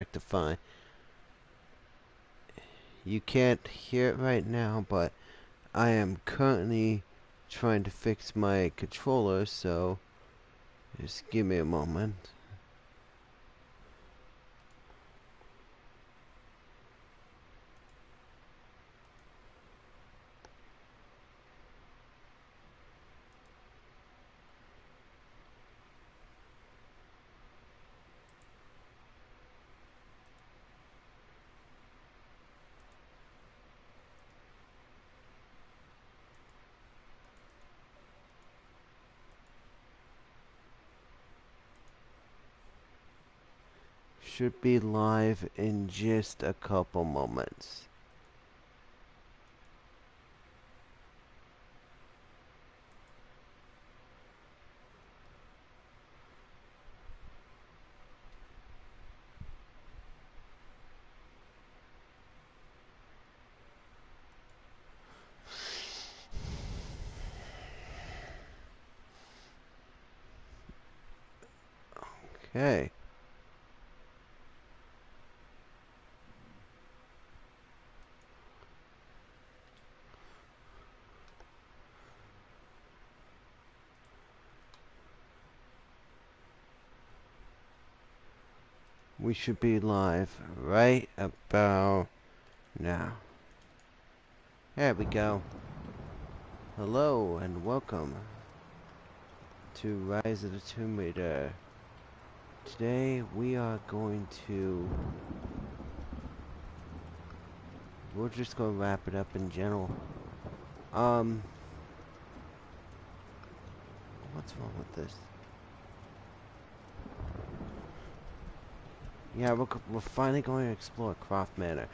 rectify. You can't hear it right now, but I am currently trying to fix my controller, so just give me a moment. Should be live in just a couple moments. Okay. We should be live right about now. There we go. Hello and welcome to Rise of the Tomb Raider. Today we are going to... We're just gonna wrap it up in general. What's wrong with this? Yeah, we're finally going to explore Croft Manor.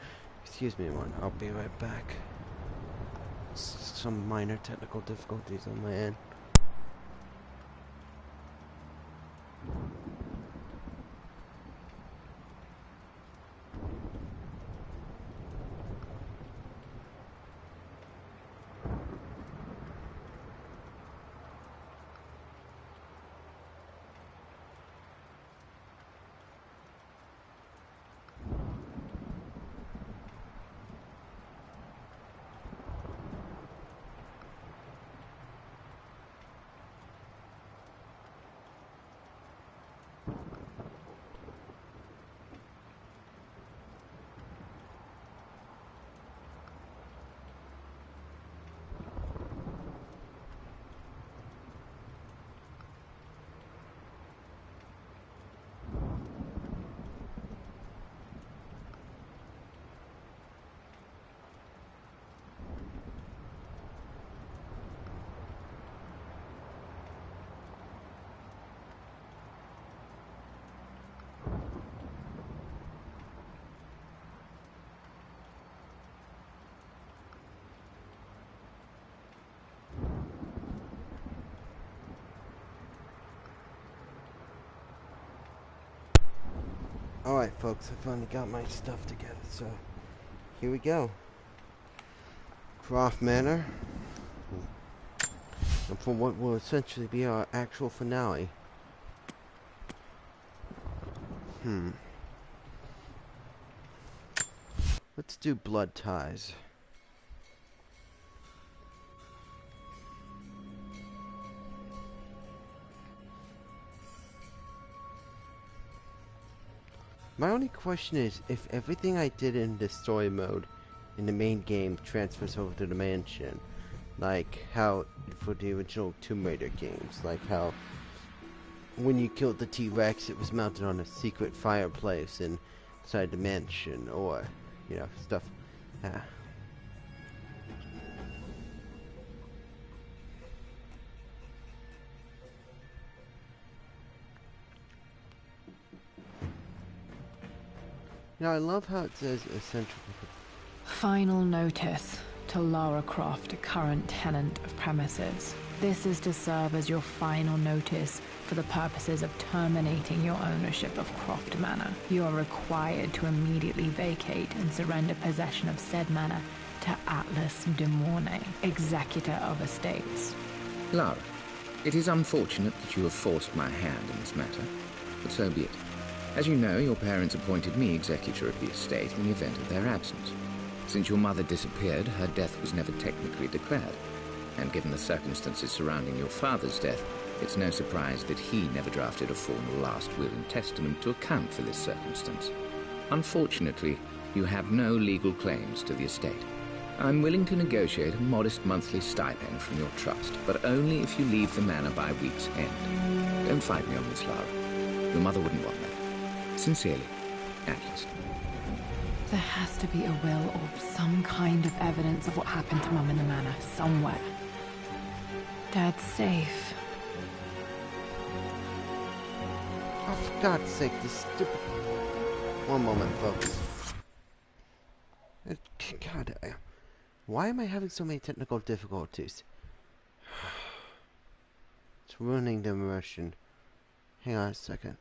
Excuse me one, I'll be right back. Some minor technical difficulties on my end. Alright folks, I finally got my stuff together, so here we go. Croft Manor. And for what will essentially be our actual finale. Let's do blood ties. My only question is if everything I did in the story mode in the main game transfers over to the mansion. Like how for the original Tomb Raider games. Like how when you killed the T-Rex it was mounted on a secret fireplace inside the mansion. Or, you know, stuff. Now I love how it says essential. Final notice to Lara Croft, current tenant of premises. This is to serve as your final notice for the purposes of terminating your ownership of Croft Manor. You are required to immediately vacate and surrender possession of said manor to Atlas de Mornay, executor of estates. Lara, it is unfortunate that you have forced my hand in this matter, but so be it. As you know, your parents appointed me executor of the estate in the event of their absence. Since your mother disappeared, her death was never technically declared. And given the circumstances surrounding your father's death, it's no surprise that he never drafted a formal last will and testament to account for this circumstance. Unfortunately, you have no legal claims to the estate. I'm willing to negotiate a modest monthly stipend from your trust, but only if you leave the manor by week's end. Don't fight me on this, Lara. Your mother wouldn't want that. Sincerely, Atlas. There has to be a will or some kind of evidence of what happened to Mum in the manor somewhere. Dad's safe. Oh, for God's sake, this stupid... One moment, folks. God, why am I having so many technical difficulties? It's ruining the immersion. Hang on a second.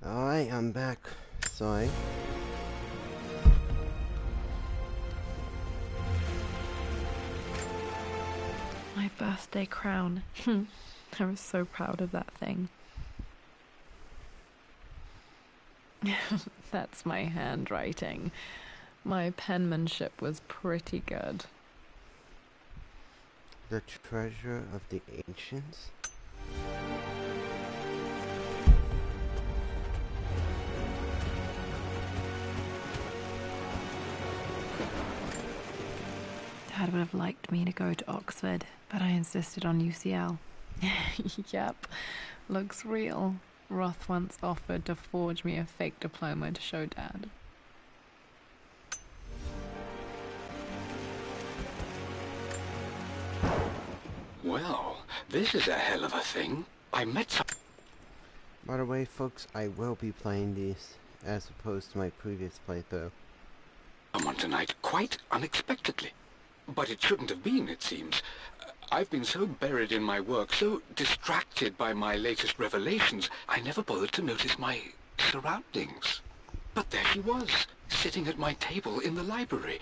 Alright, I'm back. Sorry. My birthday crown. I was so proud of that thing. That's my handwriting. My penmanship was pretty good. The treasure of the ancients? Dad would have liked me to go to Oxford, but I insisted on UCL. Yep, looks real. Roth once offered to forge me a fake diploma to show Dad. Well, this is a hell of a thing. I met some... By the way, folks, I will be playing these, as opposed to my previous playthrough. someone tonight, quite unexpectedly. But it shouldn't have been, it seems. I've been so buried in my work, so distracted by my latest revelations, I never bothered to notice my surroundings. But there she was, sitting at my table in the library.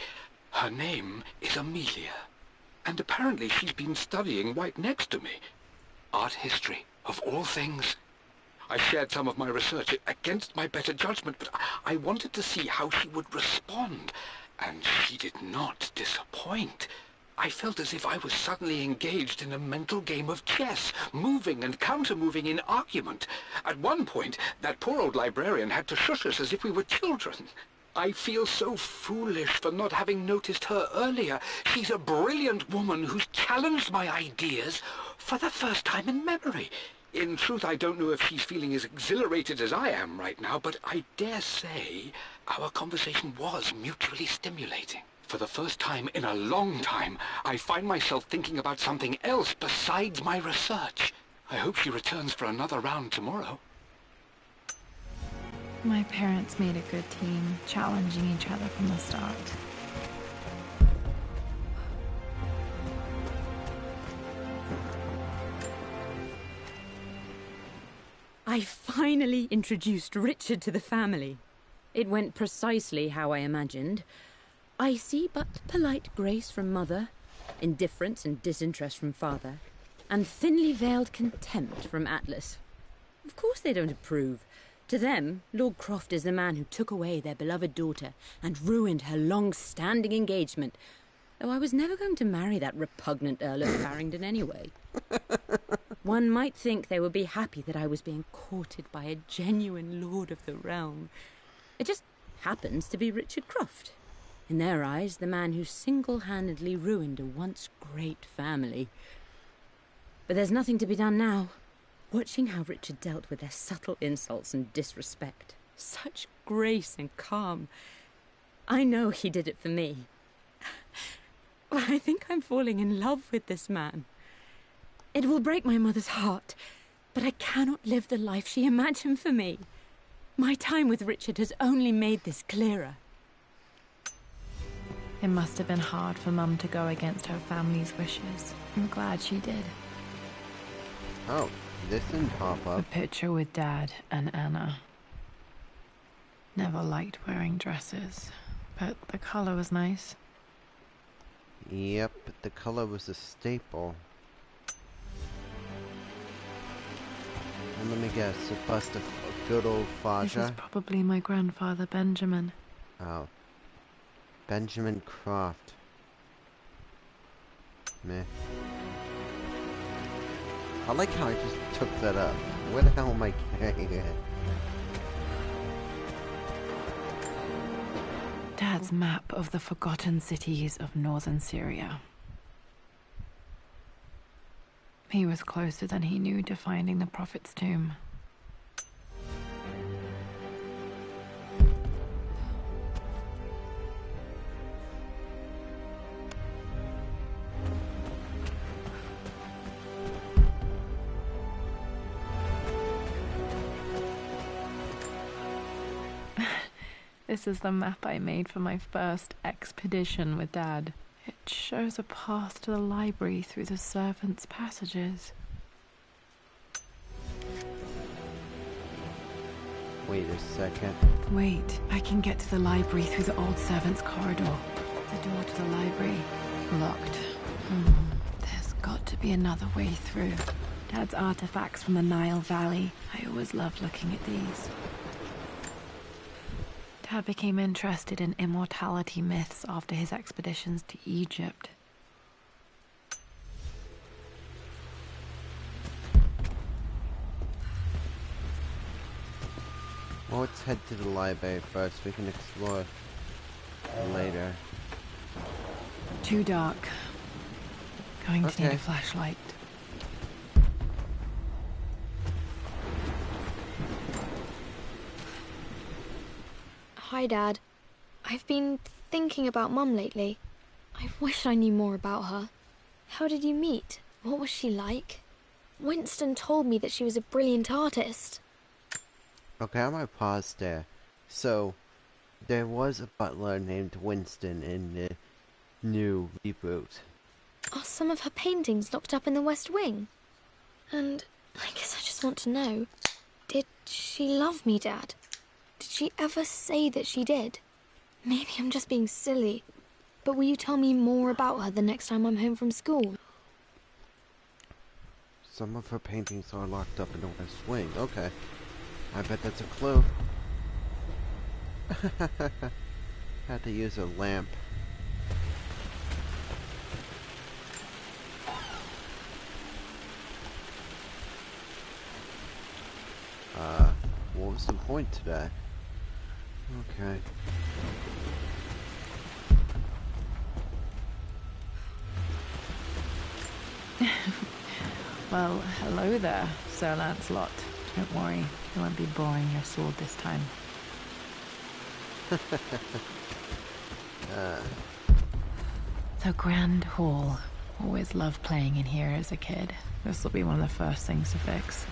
Her name is Amelia. And apparently she's been studying right next to me. Art history, of all things. I shared some of my research against my better judgment, but I wanted to see how she would respond. And she did not disappoint. I felt as if I was suddenly engaged in a mental game of chess, moving and counter-moving in argument. At one point, that poor old librarian had to shush us as if we were children. I feel so foolish for not having noticed her earlier. She's a brilliant woman who's challenged my ideas for the first time in memory. In truth, I don't know if she's feeling as exhilarated as I am right now, but I dare say our conversation was mutually stimulating. For the first time in a long time, I find myself thinking about something else besides my research. I hope she returns for another round tomorrow. My parents made a good team, challenging each other from the start. I finally introduced Richard to the family. It went precisely how I imagined. Icy but polite grace from Mother, indifference and disinterest from Father, and thinly veiled contempt from Atlas. Of course they don't approve. To them, Lord Croft is the man who took away their beloved daughter and ruined her long-standing engagement, though I was never going to marry that repugnant Earl of Farringdon anyway. One might think they would be happy that I was being courted by a genuine lord of the realm. It just happens to be Richard Croft. In their eyes, the man who single-handedly ruined a once great family. But there's nothing to be done now. Watching how Richard dealt with their subtle insults and disrespect. Such grace and calm. I know he did it for me. I think I'm falling in love with this man. It will break my mother's heart, but I cannot live the life she imagined for me. My time with Richard has only made this clearer. It must have been hard for Mum to go against her family's wishes. I'm glad she did. Oh, this didn't pop A up. picture with Dad and Anna. Never liked wearing dresses, but the color was nice. Yep, the color was a staple. And let me guess, a bust of good old This is Faja. probably my grandfather, Benjamin. Oh. Benjamin Croft. Meh. I like how I just took that up. Where the hell am I carrying it? Dad's map of the forgotten cities of northern Syria. He was closer than he knew to finding the Prophet's tomb. This is the map I made for my first expedition with Dad. It shows a path to the library through the servants' passages. Wait a second. Wait, I can get to the library through the old servants' corridor. The door to the library, locked. There's got to be another way through. Dad's artifacts from the Nile Valley. I always loved looking at these. Dad became interested in immortality myths after his expeditions to Egypt. Well, let's head to the library first. We can explore later. Too dark. Going to need Okay. a flashlight. Hi, Dad. I've been thinking about Mum lately. I wish I knew more about her. How did you meet? What was she like? Winston told me that she was a brilliant artist. Okay, I might pause there. So, there was a butler named Winston in the new reboot. Are some of her paintings locked up in the West Wing? And I guess I just want to know, did she love me, Dad? Did she ever say that she did? Maybe I'm just being silly, but will you tell me more about her the next time I'm home from school? Some of her paintings are locked up in the West Wing. Okay. I bet that's a clue. Had to use a lamp. What was the point today? Okay. Well, hello there, Sir Lancelot. Don't worry, it won't be boring your sword this time. The Grand Hall. Always loved playing in here as a kid. This will be one of the first things to fix.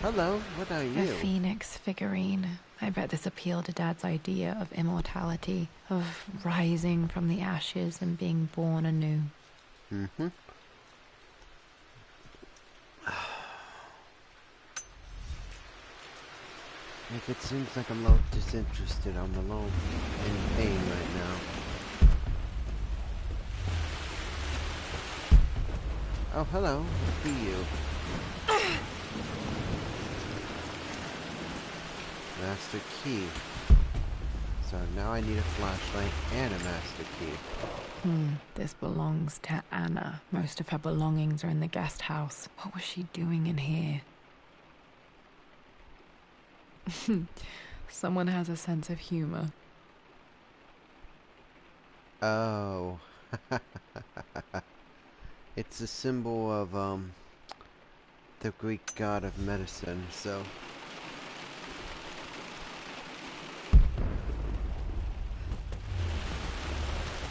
Hello, what are A you? phoenix figurine. I bet this appealed to Dad's idea of immortality, of rising from the ashes and being born anew. Mm-hmm. Like, it seems like I'm a little disinterested. I'm alone in pain right now. Oh, hello. Who are you? Master key. So now I need a flashlight and a master key. This belongs to Anna. Most of her belongings are in the guest house. What was she doing in here? Someone has a sense of humor. Oh. It's a symbol of, the Greek god of medicine, so...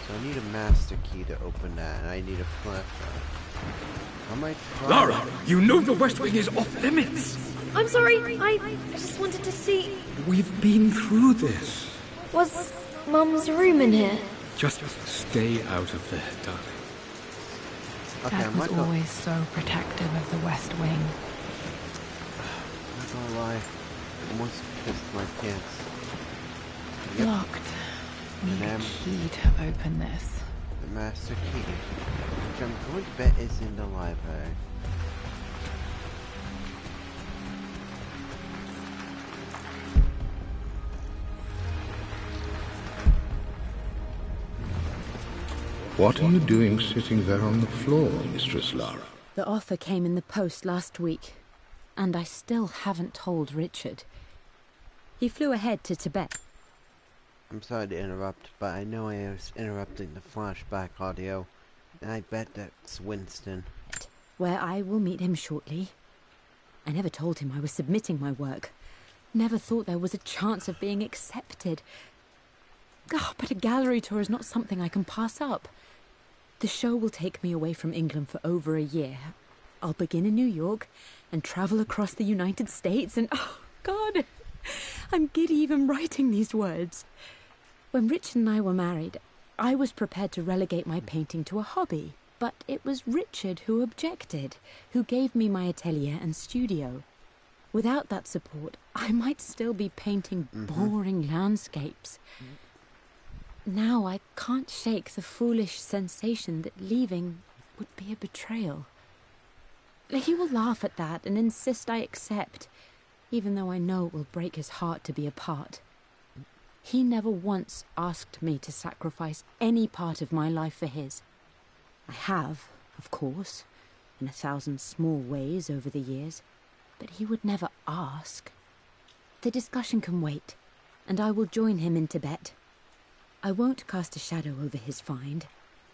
So I need a master key to open that, and I need a flashlight. I might try... Lara, you know the West Wing is off limits! I'm sorry, I just wanted to see... We've been through this. Was Mum's room in here? Just stay out of there, darling. Okay, Dad I'm was not gonna... always so protective of the West Wing. I'm not gonna lie. I almost pissed my pants. Yep. Locked. Need a then- key to open this. The master key, which I'm going to bet is in the library. What are you doing sitting there on the floor, Mistress Lara? The offer came in the post last week, and I still haven't told Richard. He flew ahead to Tibet. I'm sorry to interrupt, but I know I was interrupting the flashback audio, and I bet that's Winston. Where I will meet him shortly. I never told him I was submitting my work. Never thought there was a chance of being accepted. Oh, but a gallery tour is not something I can pass up. The show will take me away from England for over a year. I'll begin in New York and travel across the United States and... Oh, God! I'm giddy even writing these words. When Richard and I were married, I was prepared to relegate my painting to a hobby. But it was Richard who objected, who gave me my atelier and studio. Without that support, I might still be painting boring landscapes. Now I can't shake the foolish sensation that leaving would be a betrayal. He will laugh at that and insist I accept, even though I know it will break his heart to be apart. He never once asked me to sacrifice any part of my life for his. I have, of course, in 1,000 small ways over the years, but he would never ask. The discussion can wait, and I will join him in Tibet. I won't cast a shadow over his find.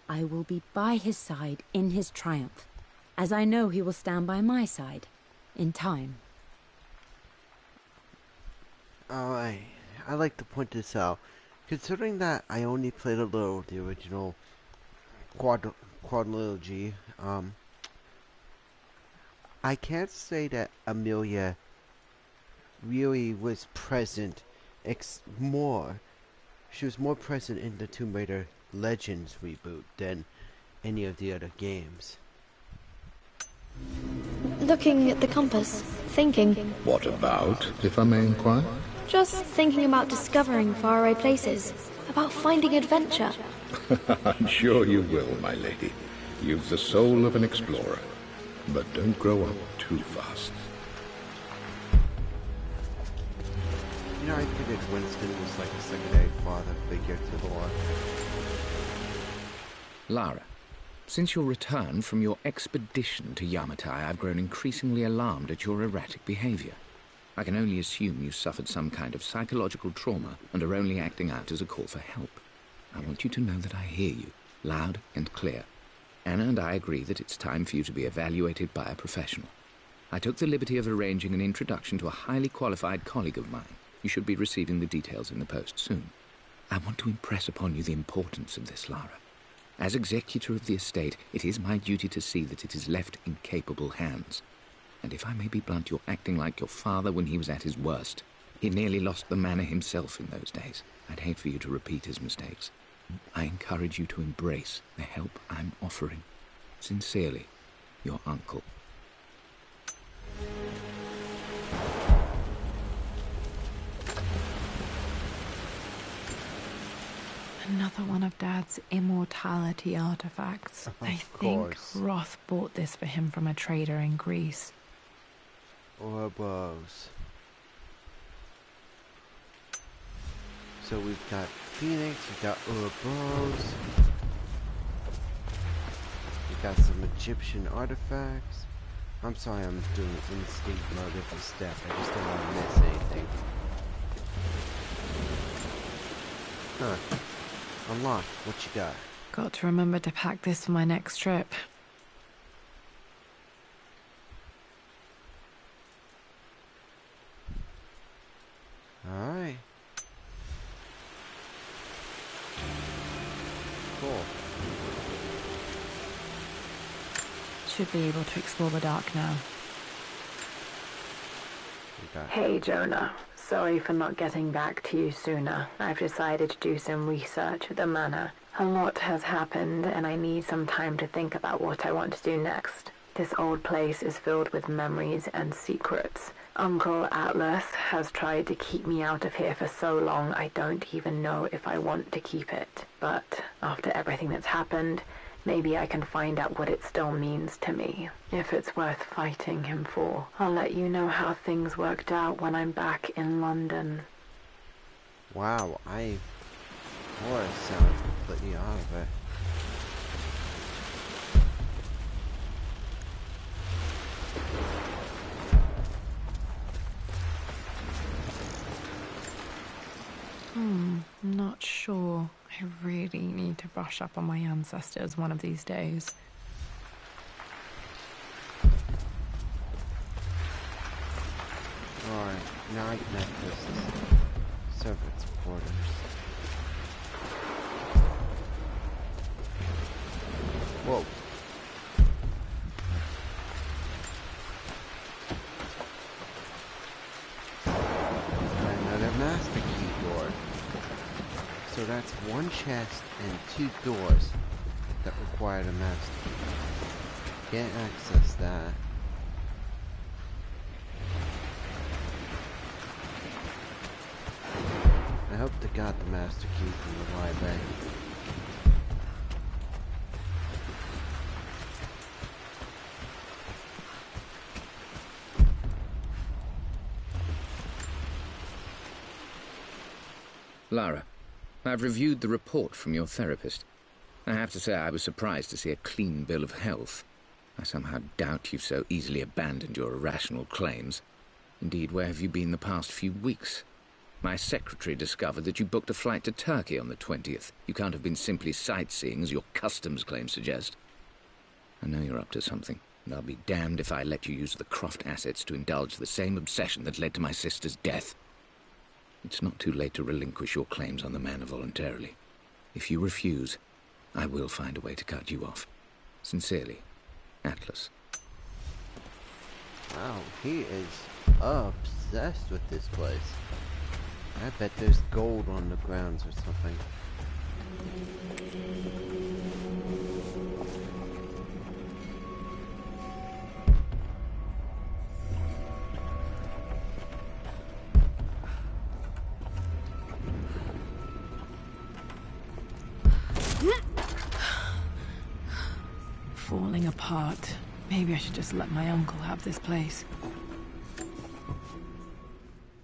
I will be by his side in his triumph, as I know he will stand by my side, in time. Alright, I like to point this out. Considering that I only played a little of the original quadrilogy, I can't say that Amelia really was present more. She was more present in the Tomb Raider Legends reboot than any of the other games. Looking at the compass, thinking. What about, if I may inquire? Just thinking about discovering faraway places, about finding adventure. I'm sure you will, my lady. You've the soul of an explorer. But don't grow up too fast. You know, I figured Winston was like a secondary father figure to Laura. Lara, since your return from your expedition to Yamatai, I've grown increasingly alarmed at your erratic behavior. I can only assume you suffered some kind of psychological trauma and are only acting out as a call for help. I want you to know that I hear you, loud and clear. Anna and I agree that it's time for you to be evaluated by a professional. I took the liberty of arranging an introduction to a highly qualified colleague of mine. You should be receiving the details in the post soon. I want to impress upon you the importance of this, Lara. As executor of the estate, it is my duty to see that it is left in capable hands. And if I may be blunt, you're acting like your father when he was at his worst. He nearly lost the manor himself in those days. I'd hate for you to repeat his mistakes. I encourage you to embrace the help I'm offering. Sincerely, your uncle. Another one of Dad's immortality artifacts. I think Roth bought this for him from a trader in Greece. Orbos. So we've got Phoenix, we've got Ouroboros, we've got some Egyptian artifacts. I'm sorry I'm doing instinct mode every step, I just don't want to miss anything. Huh. Unlock, what you got? Got to remember to pack this for my next trip. Alright. Cool. Should be able to explore the dark now. Hey Jonah, sorry for not getting back to you sooner. I've decided to do some research at the manor. A lot has happened and I need some time to think about what I want to do next. This old place is filled with memories and secrets. Uncle Atlas has tried to keep me out of here for so long I don't even know if I want to keep it. But after everything that's happened, maybe I can find out what it still means to me. If it's worth fighting him for. I'll let you know how things worked out when I'm back in London. Wow, Horus sounds completely out of it. Not sure. I really need to brush up on my ancestors one of these days. Alright, now I can access this servants' quarters. Whoa. Another master keyboard. So that's one chest and 2 doors that required a master key. Can't access that. I hope to God the master key from the library. Lara, I've reviewed the report from your therapist. I have to say I was surprised to see a clean bill of health. I somehow doubt you've so easily abandoned your irrational claims. Indeed, where have you been the past few weeks? My secretary discovered that you booked a flight to Turkey on the 20th. You can't have been simply sightseeing, as your customs claims suggest. I know you're up to something, and I'll be damned if I let you use the Croft assets to indulge the same obsession that led to my sister's death. It's not too late to relinquish your claims on the manor voluntarily. If you refuse, I will find a way to cut you off. Sincerely, Atlas. Wow, he is obsessed with this place. I bet there's gold on the grounds or something. Falling apart. Maybe I should just let my uncle have this place.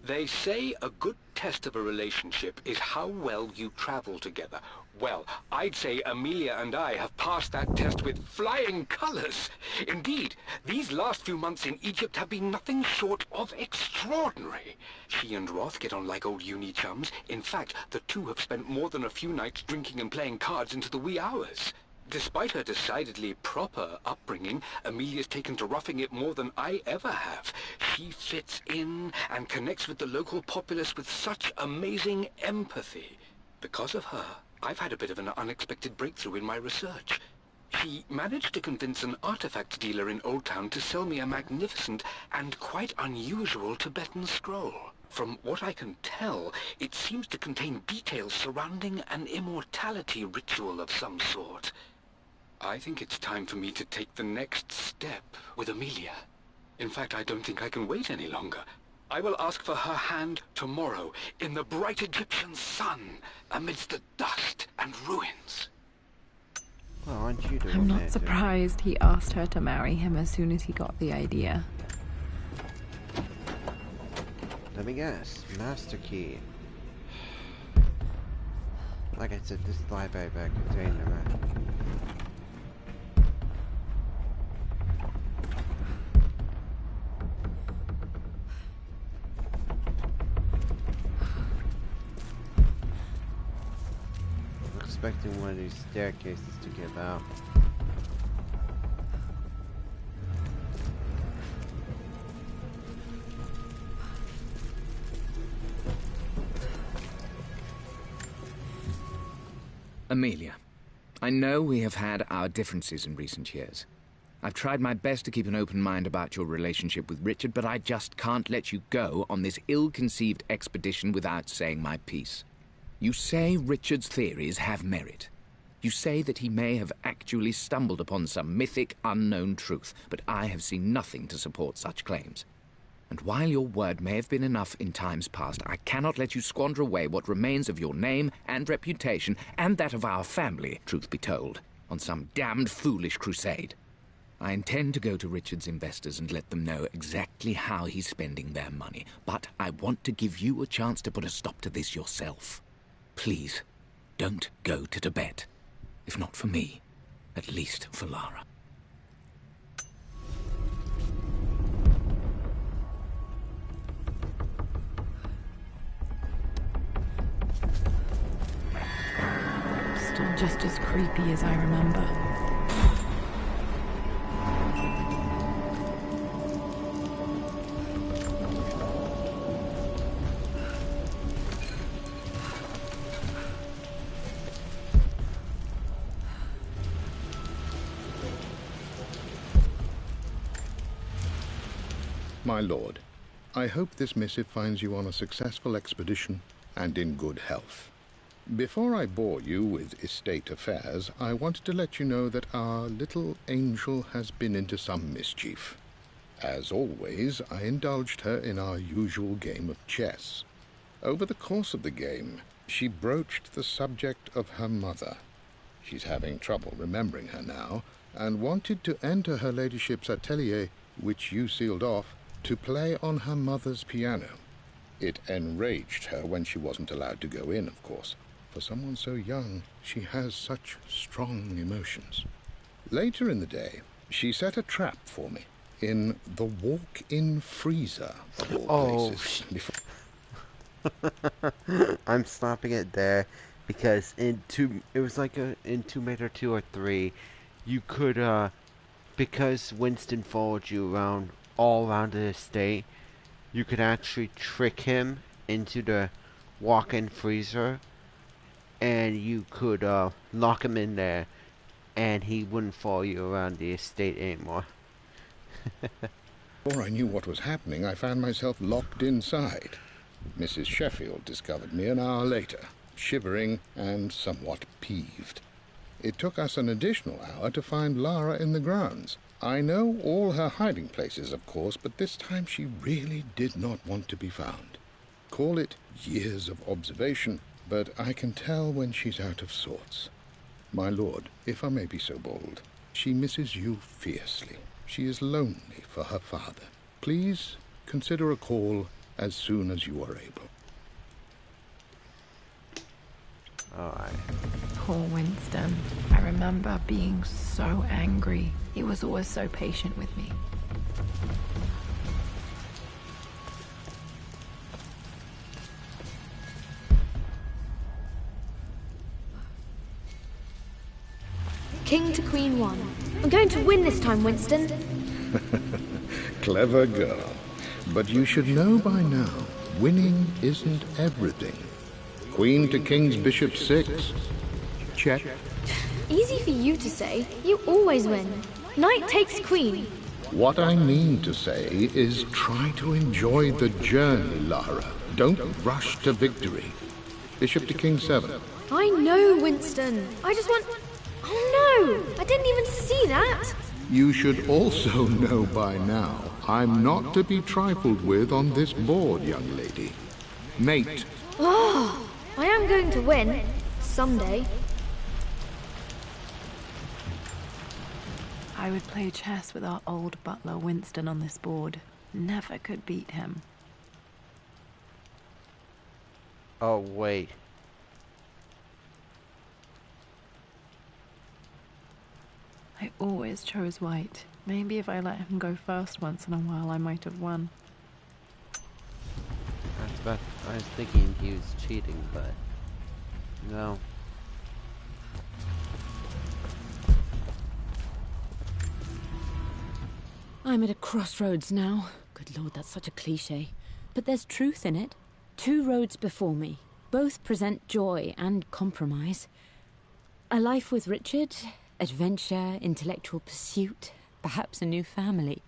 They say a good test of a relationship is how well you travel together. Well, I'd say Amelia and I have passed that test with flying colors. Indeed, these last few months in Egypt have been nothing short of extraordinary. She and Roth get on like old uni chums. In fact, the two have spent more than a few nights drinking and playing cards into the wee hours. Despite her decidedly proper upbringing, Amelia's taken to roughing it more than I ever have. She fits in and connects with the local populace with such amazing empathy. Because of her, I've had a bit of an unexpected breakthrough in my research. She managed to convince an artifact dealer in Old Town to sell me a magnificent and quite unusual Tibetan scroll. From what I can tell, it seems to contain details surrounding an immortality ritual of some sort. I think it's time for me to take the next step with Amelia. In fact, I don't think I can wait any longer. I will ask for her hand tomorrow, in the bright Egyptian sun, amidst the dust and ruins. Well, aren't you doing I'm not that, surprised he asked her to marry him as soon as he got the idea. Let me guess. Master key. Like I said, this library bag contained the map. I'm expecting one of these staircases to give out. Amelia, I know we have had our differences in recent years. I've tried my best to keep an open mind about your relationship with Richard, but I just can't let you go on this ill-conceived expedition without saying my piece. You say Richard's theories have merit. You say that he may have actually stumbled upon some mythic, unknown truth, but I have seen nothing to support such claims. And while your word may have been enough in times past, I cannot let you squander away what remains of your name and reputation, and that of our family, truth be told, on some damned foolish crusade. I intend to go to Richard's investors and let them know exactly how he's spending their money, but I want to give you a chance to put a stop to this yourself. Please, don't go to Tibet. If not for me, at least for Lara. Still just as creepy as I remember. My lord, I hope this missive finds you on a successful expedition and in good health. Before I bore you with estate affairs, I wanted to let you know that our little angel has been into some mischief. As always, I indulged her in our usual game of chess. Over the course of the game, she broached the subject of her mother. She's having trouble remembering her now, and wanted to enter her ladyship's atelier, which you sealed off, to play on her mother's piano. It enraged her when she wasn't allowed to go in, of course. For someone so young, she has such strong emotions. Later in the day, she set a trap for me in the walk-in freezer of all places. I'm stopping it there because it was like in Tomb Raider 2 or 3, you could because Winston followed you around all around the estate, you could actually trick him into the walk-in freezer, and you could lock him in there, and he wouldn't follow you around the estate anymore. Before I knew what was happening, I found myself locked inside. Mrs. Sheffield discovered me an hour later, shivering and somewhat peeved. It took us an additional hour to find Lara in the grounds. I know all her hiding places, of course, but this time she really did not want to be found. Call it years of observation, but I can tell when she's out of sorts. My lord, if I may be so bold, she misses you fiercely. She is lonely for her father. Please consider a call as soon as you are able. Alright. Poor Winston. I remember being so angry. He was always so patient with me. King to Queen 1. I'm going to win this time, Winston. Clever girl. But you should know by now, winning isn't everything. Queen to King's Bishop 6. Check. Easy for you to say. You always win. Knight takes queen. What I mean to say is try to enjoy the journey, Lara. Don't rush to victory. Bishop to King 7. I know, Winston. I just want... Oh no! I didn't even see that! You should also know by now, I'm not to be trifled with on this board, young lady. Mate. Oh, I am going to win. Someday. I would play chess with our old butler Winston on this board. Never could beat him. Oh, wait. I always chose white. Maybe if I let him go first once in a while, I might have won. I was thinking he was cheating, but no. I'm at a crossroads now. Good Lord, that's such a cliche. But there's truth in it. 2 roads before me. Both present joy and compromise. A life with Richard, adventure, intellectual pursuit, perhaps a new family.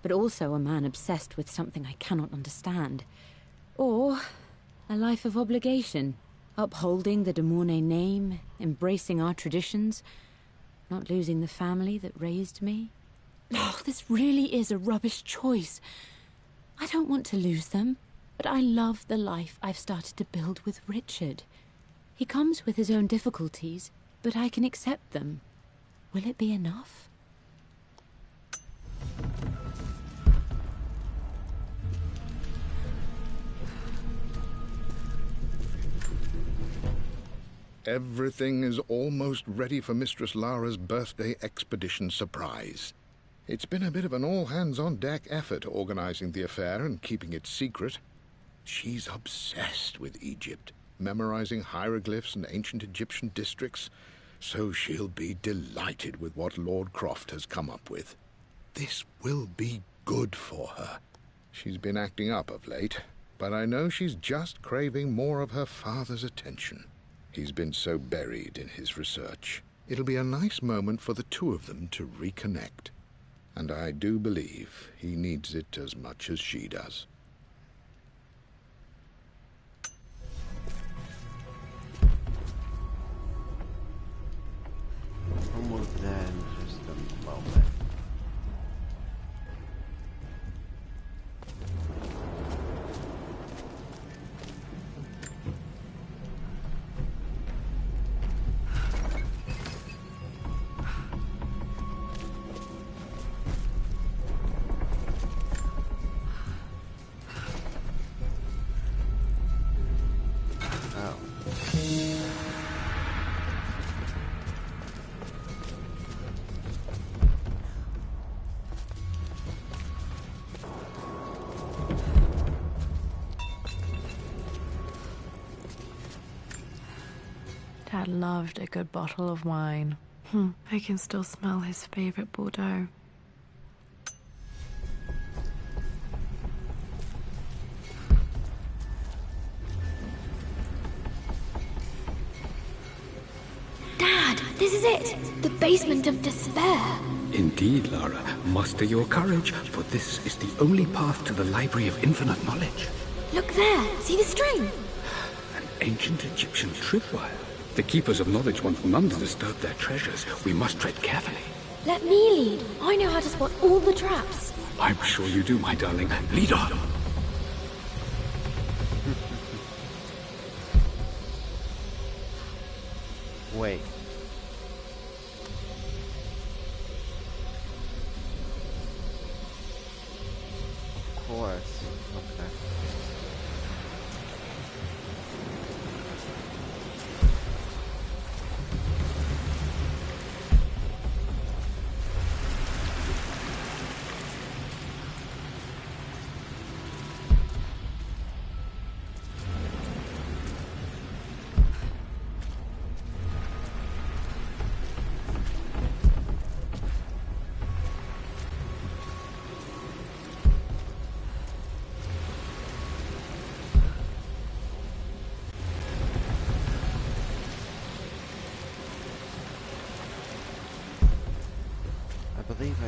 But also a man obsessed with something I cannot understand. Or a life of obligation, upholding the de Mornay name, embracing our traditions, not losing the family that raised me. Oh, this really is a rubbish choice. I don't want to lose them, but I love the life I've started to build with Richard. He comes with his own difficulties, but I can accept them. Will it be enough? Everything is almost ready for Mistress Lara's birthday expedition surprise. It's been a bit of an all-hands-on-deck effort organizing the affair and keeping it secret. She's obsessed with Egypt, memorizing hieroglyphs and ancient Egyptian districts, so she'll be delighted with what Lord Croft has come up with. This will be good for her. She's been acting up of late, but I know she's just craving more of her father's attention. He's been so buried in his research. It'll be a nice moment for the two of them to reconnect. And I do believe he needs it as much as she does. Almost there in just a moment. Dad loved a good bottle of wine. I can still smell his favorite Bordeaux. Dad, this is it! The basement of despair! Indeed, Lara. Muster your courage, for this is the only path to the Library of Infinite Knowledge. Look there! See the string? An ancient Egyptian tripwire. The Keepers of Knowledge want none to disturb their treasures. We must tread carefully. Let me lead. I know how to spot all the traps. I'm sure you do, my darling. Lead on. Wait. Of course. Okay.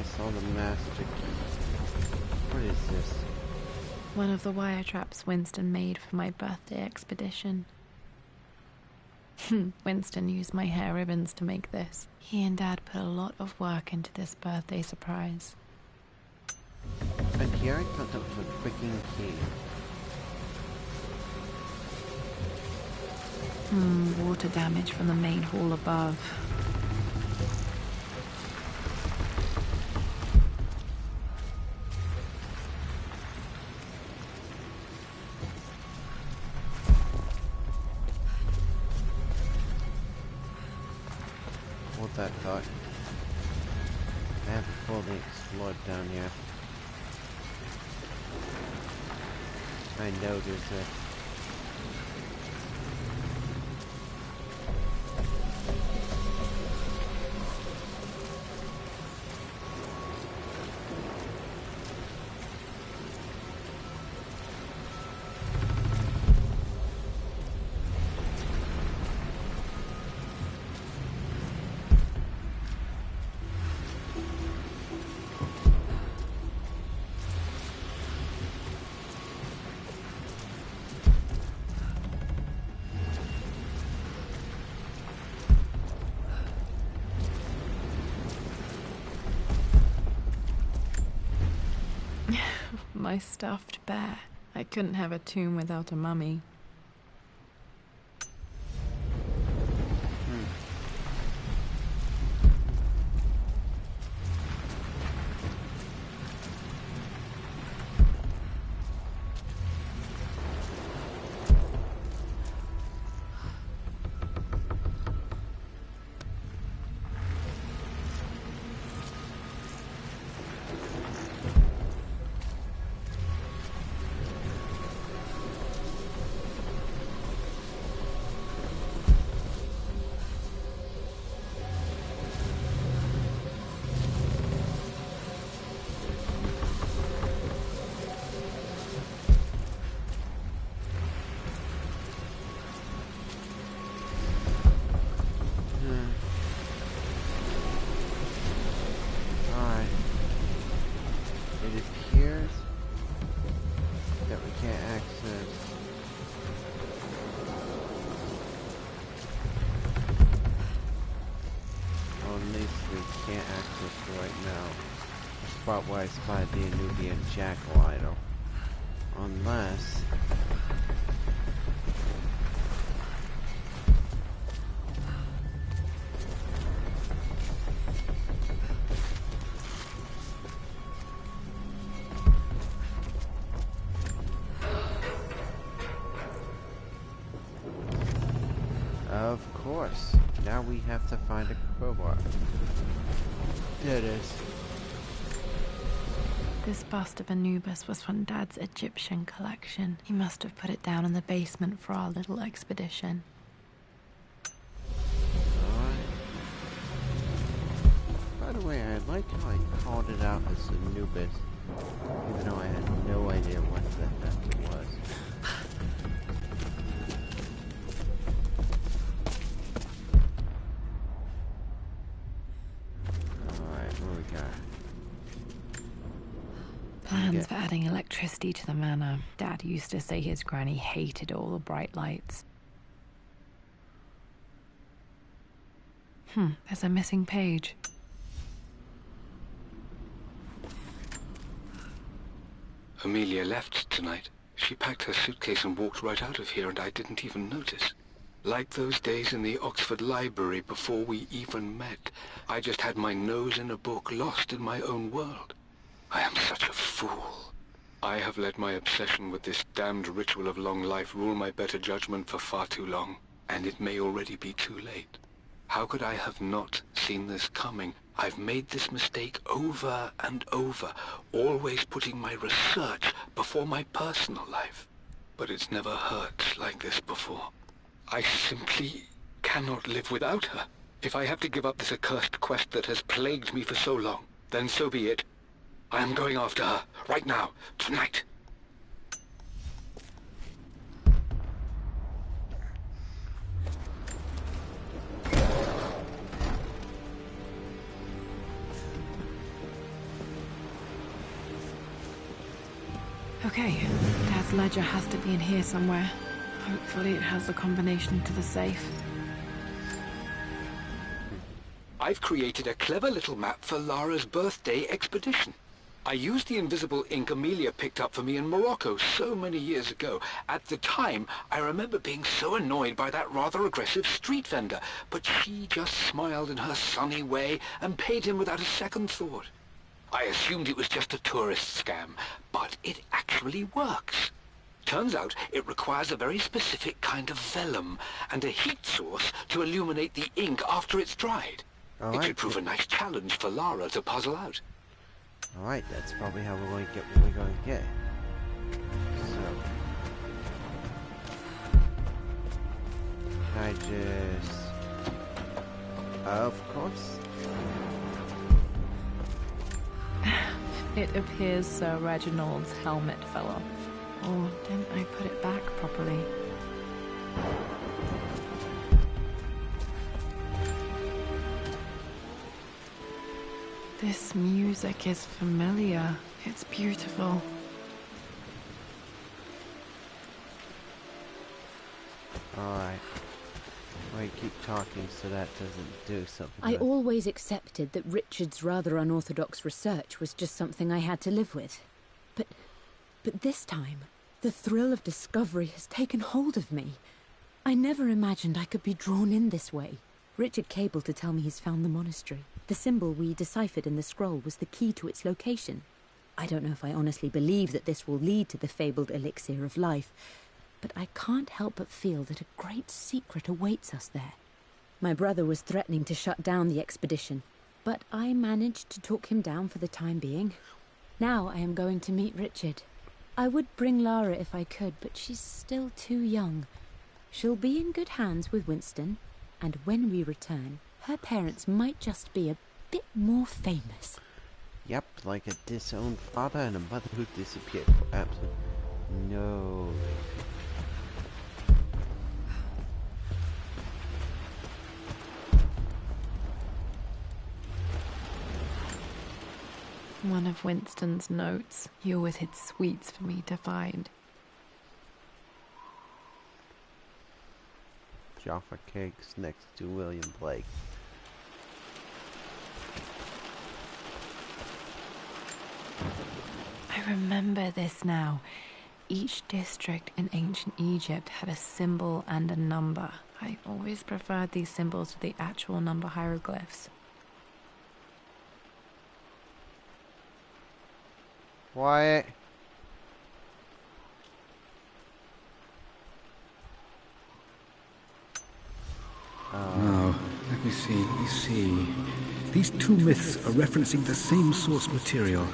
saw the master key. What is this? One of the wire traps Winston made for my birthday expedition. Winston used my hair ribbons to make this. He and Dad put a lot of work into this birthday surprise. And here I thought that was a quicking key. Water damage from the main hall above. Hold that thought. I have fully explored down here. I know there's a... My stuffed bear. I couldn't have a tomb without a mummy. Where I spied the Anubian jackal idol. Unless... Of course. Now we have to find a crowbar. There it is. This bust of Anubis was from Dad's Egyptian collection. He must have put it down in the basement for our little expedition. Alright. By the way, I like how I called it out as Anubis, even though I had no idea what the heck it was. Alright, what we got? Plans for adding electricity to the manor. Dad used to say his granny hated all the bright lights. There's a missing page. Amelia left tonight. She packed her suitcase and walked right out of here, and I didn't even notice. Like those days in the Oxford Library before we even met. I just had my nose in a book, lost in my own world. I am such a fool. I have let my obsession with this damned ritual of long life rule my better judgment for far too long, and it may already be too late. How could I have not seen this coming? I've made this mistake over and over, always putting my research before my personal life. But it's never hurt like this before. I simply cannot live without her. If I have to give up this accursed quest that has plagued me for so long, then so be it. I am going after her, right now, tonight. Okay, Dad's ledger has to be in here somewhere. Hopefully it has the combination to the safe. I've created a clever little map for Lara's birthday expedition. I used the invisible ink Amelia picked up for me in Morocco so many years ago. At the time, I remember being so annoyed by that rather aggressive street vendor, but she just smiled in her sunny way and paid him without a second thought. I assumed it was just a tourist scam, but it actually works. Turns out it requires a very specific kind of vellum and a heat source to illuminate the ink after it's dried. It should prove a nice challenge for Lara to puzzle out. Alright, that's probably how we're going to get what we're going to get. So... I just... Of course. It appears Sir Reginald's helmet fell off. Or didn't I put it back properly? This music is familiar. It's beautiful. Alright. We keep talking so that doesn't do something. I always accepted that Richard's rather unorthodox research was just something I had to live with. But this time, the thrill of discovery has taken hold of me. I never imagined I could be drawn in this way. Richard cabled to tell me he's found the monastery. The symbol we deciphered in the scroll was the key to its location. I don't know if I honestly believe that this will lead to the fabled elixir of life, but I can't help but feel that a great secret awaits us there. My brother was threatening to shut down the expedition, but I managed to talk him down for the time being. Now I am going to meet Richard. I would bring Lara if I could, but she's still too young. She'll be in good hands with Winston, and when we return, her parents might just be a bit more famous. Yep, like a disowned father and a mother who disappeared for absolute no reason. One of Winston's notes. He always hid sweets for me to find. Jaffa Cakes next to William Blake. I remember this now. Each district in ancient Egypt had a symbol and a number. I always preferred these symbols to the actual number hieroglyphs. Quiet. Now, let me see. These two myths are referencing the same source material.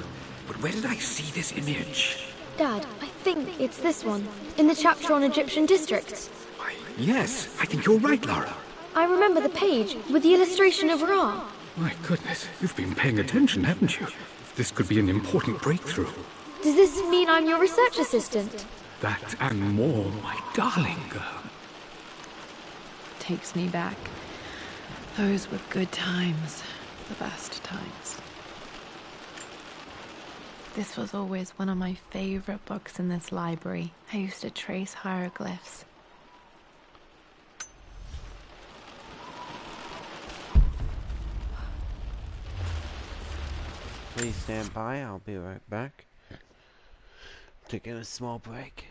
But where did I see this image? Dad, I think it's this one, in the chapter on Egyptian districts. Why, yes, I think you're right, Lara. I remember the page with the illustration of Ra. My goodness, you've been paying attention, haven't you? This could be an important breakthrough. Does this mean I'm your research assistant? That and more, my darling girl. Takes me back. Those were good times. The best times. This was always one of my favorite books in this library. I used to trace hieroglyphs. Please stand by, I'll be right back. Taking a small break.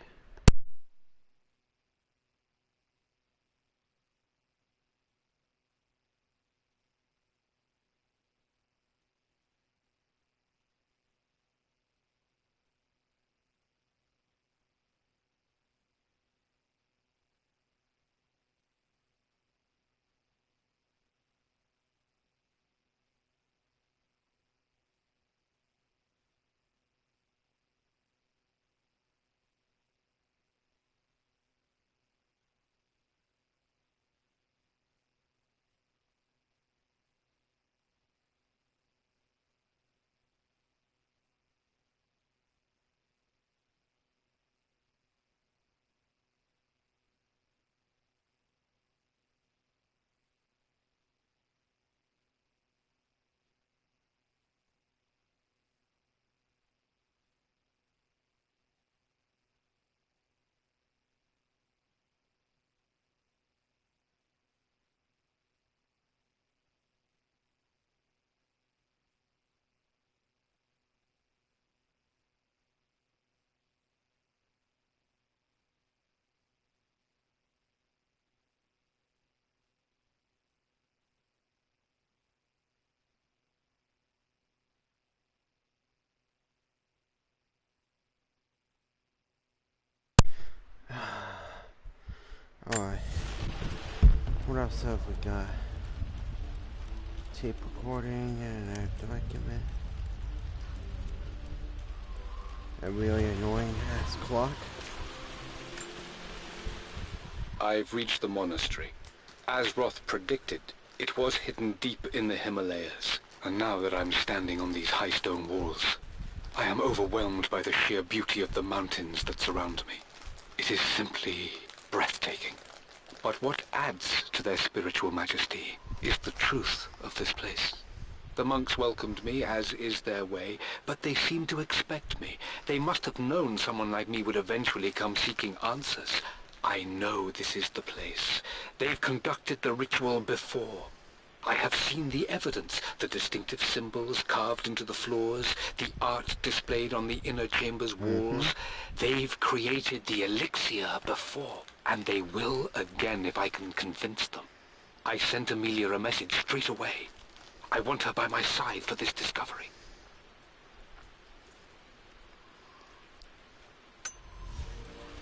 What else have we got? Tape recording and a document. A really annoying ass clock. I've reached the monastery. As Roth predicted, it was hidden deep in the Himalayas. And now that I'm standing on these high stone walls, I am overwhelmed by the sheer beauty of the mountains that surround me. It is simply breathtaking. But what adds to their spiritual majesty is the truth of this place. The monks welcomed me, as is their way, but they seemed to expect me. They must have known someone like me would eventually come seeking answers. I know this is the place. They've conducted the ritual before. I have seen the evidence, the distinctive symbols carved into the floors, the art displayed on the inner chamber's walls. They've created the elixir before, and they will again if I can convince them. I sent Amelia a message straight away. I want her by my side for this discovery.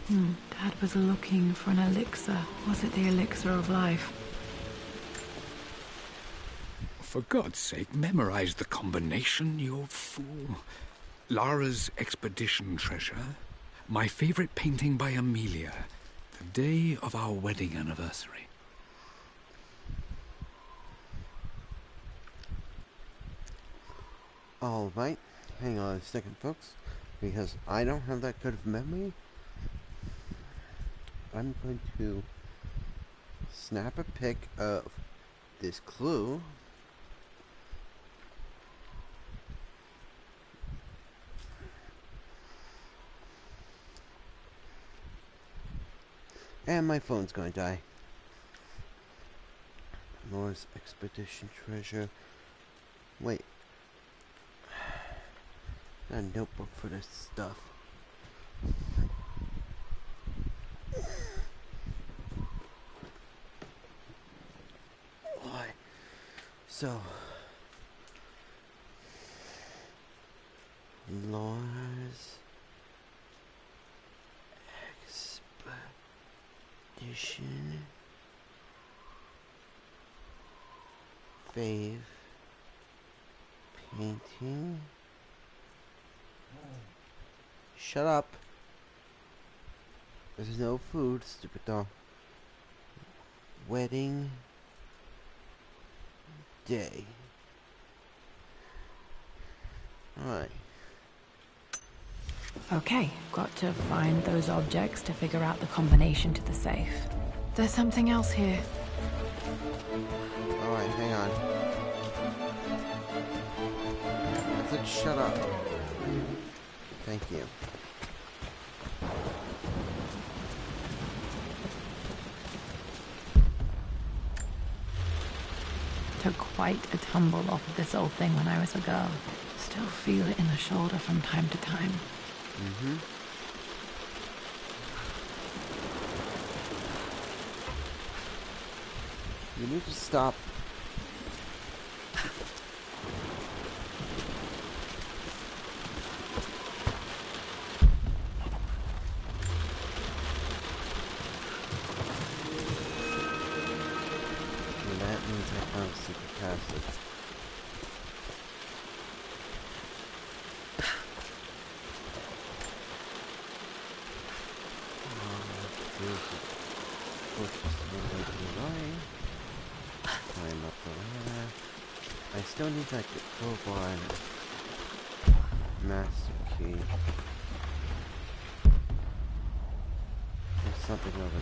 Dad was looking for an elixir. Was it the elixir of life? For God's sake, memorize the combination, you fool. Lara's expedition treasure, my favorite painting by Amelia, the day of our wedding anniversary. Alright, hang on a second, folks, because I don't have that good of memory. I'm going to snap a pic of this clue. And my phone's gonna die. Nora's expedition treasure. Wait. Got a notebook for this stuff. Why? So. Nora's expedition. Fave painting. Shut up. There's no food, stupid dog. Wedding day. Alright. Okay, got to find those objects to figure out the combination to the safe. There's something else here. Alright, hang on. I said shut up. Thank you. Took quite a tumble off of this old thing when I was a girl. Still feel it in the shoulder from time to time. You need to stop. And that means I found a secret passage. Climb up the ladder. I still need that crowbar and master key. There's something over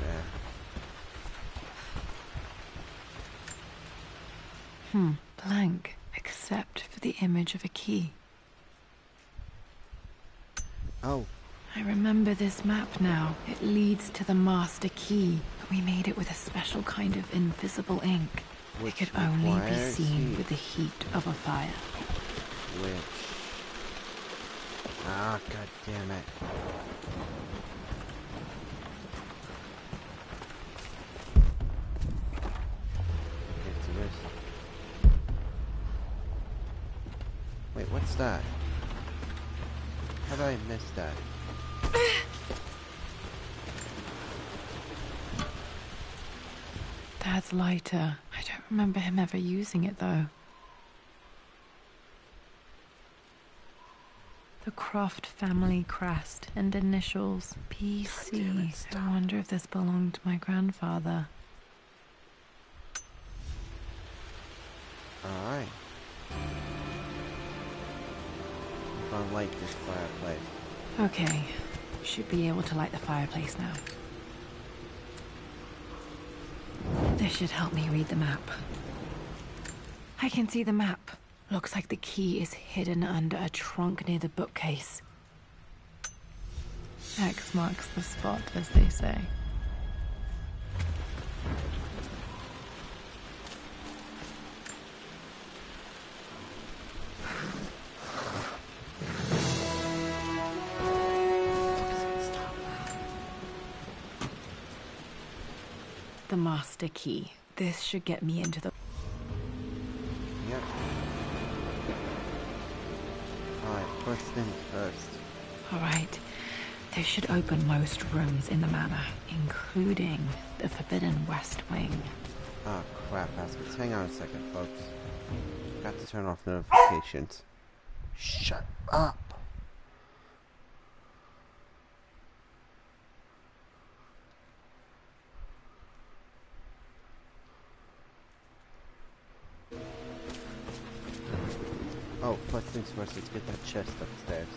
there. Blank, except for the image of a key. Oh. I remember this map now. It leads to the master key, but we made it with a special kind of invisible ink. It could only be seen with the heat of a fire. Which? Ah, god damn it. Get to this. Wait, what's that? How did I miss that? Dad's lighter. I don't remember him ever using it, though. The Croft family crest and initials PC. I wonder if this belonged to my grandfather. Alright. I'm gonna light this fireplace. Okay. Should be able to light the fireplace now. This should help me read the map. I can see the map. Looks like the key is hidden under a trunk near the bookcase. X marks the spot, as they say. The master key. This should get me into the... Yep. Alright, first things first. Alright. This should open most rooms in the manor, including the forbidden west wing. Oh crap, Haskins. Hang on a second, folks. Got to turn off notifications. Shut up! Oh, first things first, let's get that chest upstairs.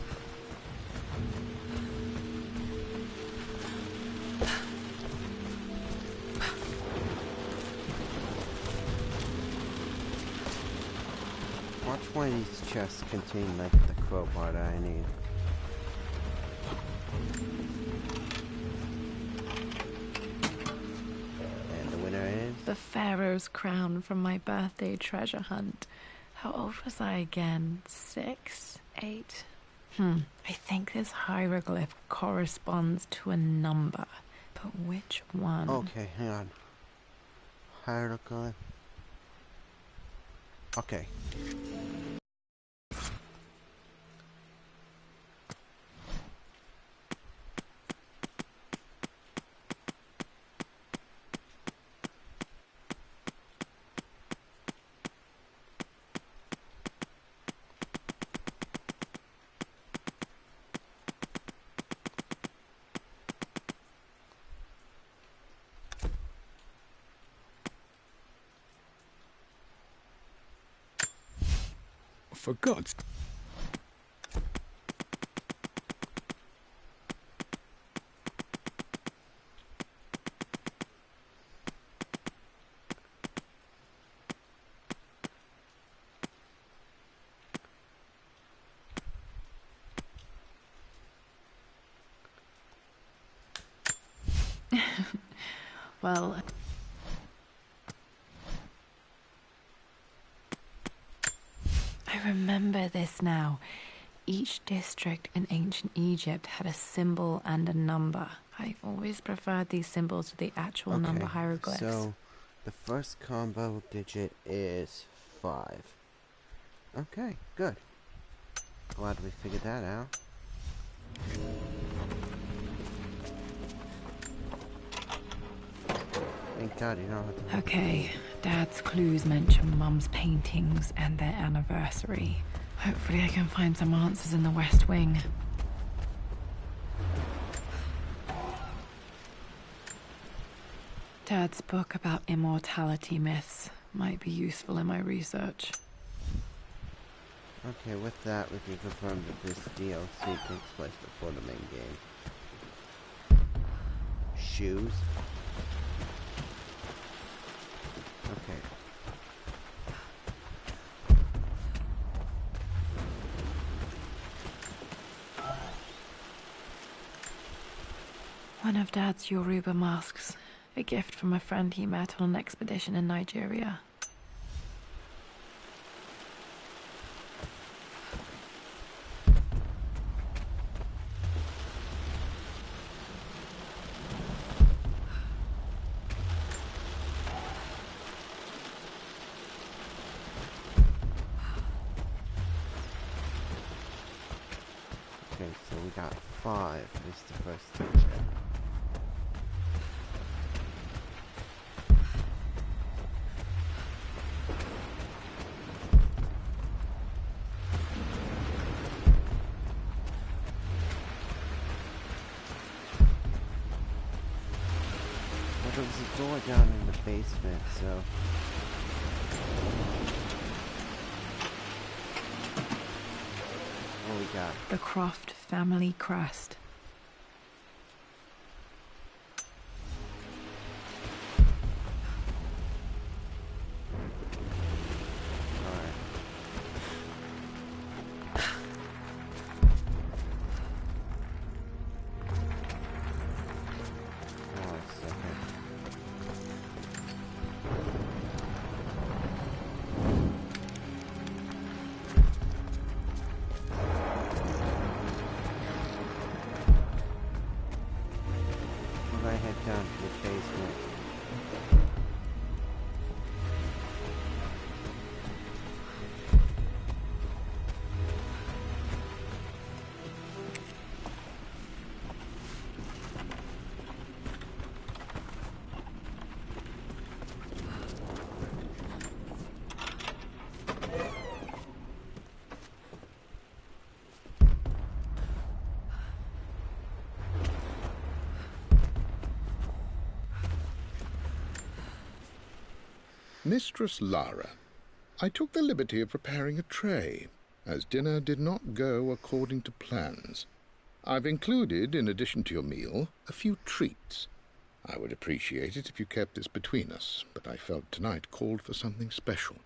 Watch one of these chests contain, like, the crowbar that I need. And the winner is... The Pharaoh's crown from my birthday treasure hunt. How old was I again? 6? 8? I think this hieroglyph corresponds to a number. But which one? Okay, hang on. Hieroglyph. Okay. For God's... Well... I remember this now. Each district in ancient Egypt had a symbol and a number. I always preferred these symbols to the actual number hieroglyphs. So, the first combo digit is 5. Okay, good. Glad we figured that out. Thank God you know how to... Okay, Dad's clues mention Mum's paintings and their anniversary. Hopefully I can find some answers in the West Wing. Dad's book about immortality myths might be useful in my research. Okay, with that, we can confirm that this DLC takes place before the main game. Shoes. Okay. One of Dad's Yoruba masks. A gift from a friend he met on an expedition in Nigeria. Okay, so we got 5. This is the first digit. there was a door down in the basement, so... What we got? The Croft family crest. Down to the basement. Mistress Lara, I took the liberty of preparing a tray, as dinner did not go according to plans. I've included, in addition to your meal, a few treats. I would appreciate it if you kept this between us, but I felt tonight called for something special.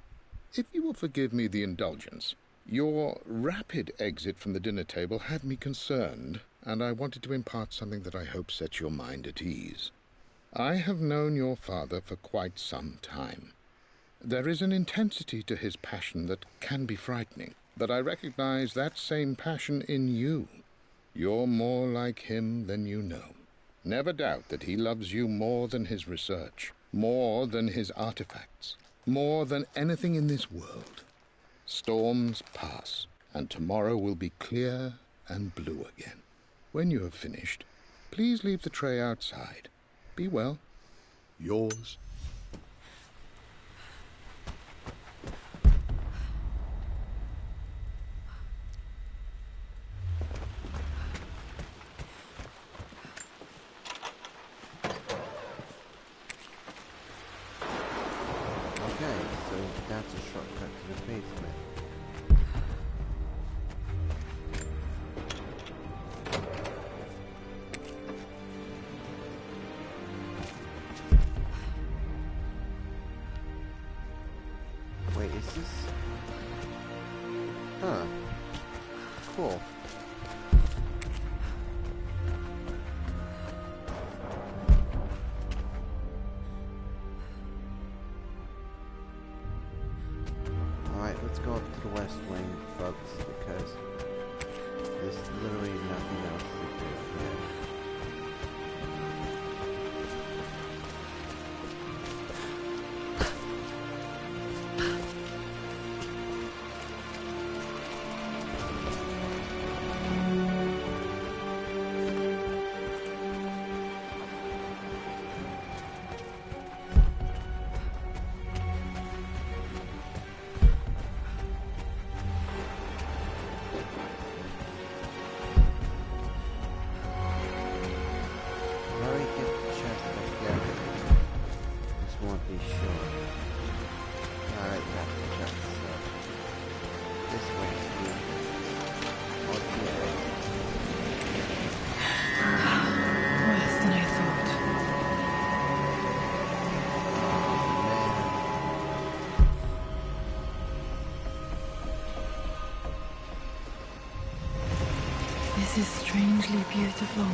If you will forgive me the indulgence, your rapid exit from the dinner table had me concerned, and I wanted to impart something that I hope sets your mind at ease. I have known your father for quite some time. There is an intensity to his passion that can be frightening, but I recognize that same passion in you. You're more like him than you know. Never doubt that he loves you more than his research, more than his artifacts, more than anything in this world. Storms pass, and tomorrow will be clear and blue again. When you have finished, please leave the tray outside. Be well. Yours. Okay, so that's a shortcut to the basement. Wait, is this... Huh. Cool. Alright, let's go up to the West Wing, folks, because there's literally nothing else to do here. This is strangely beautiful.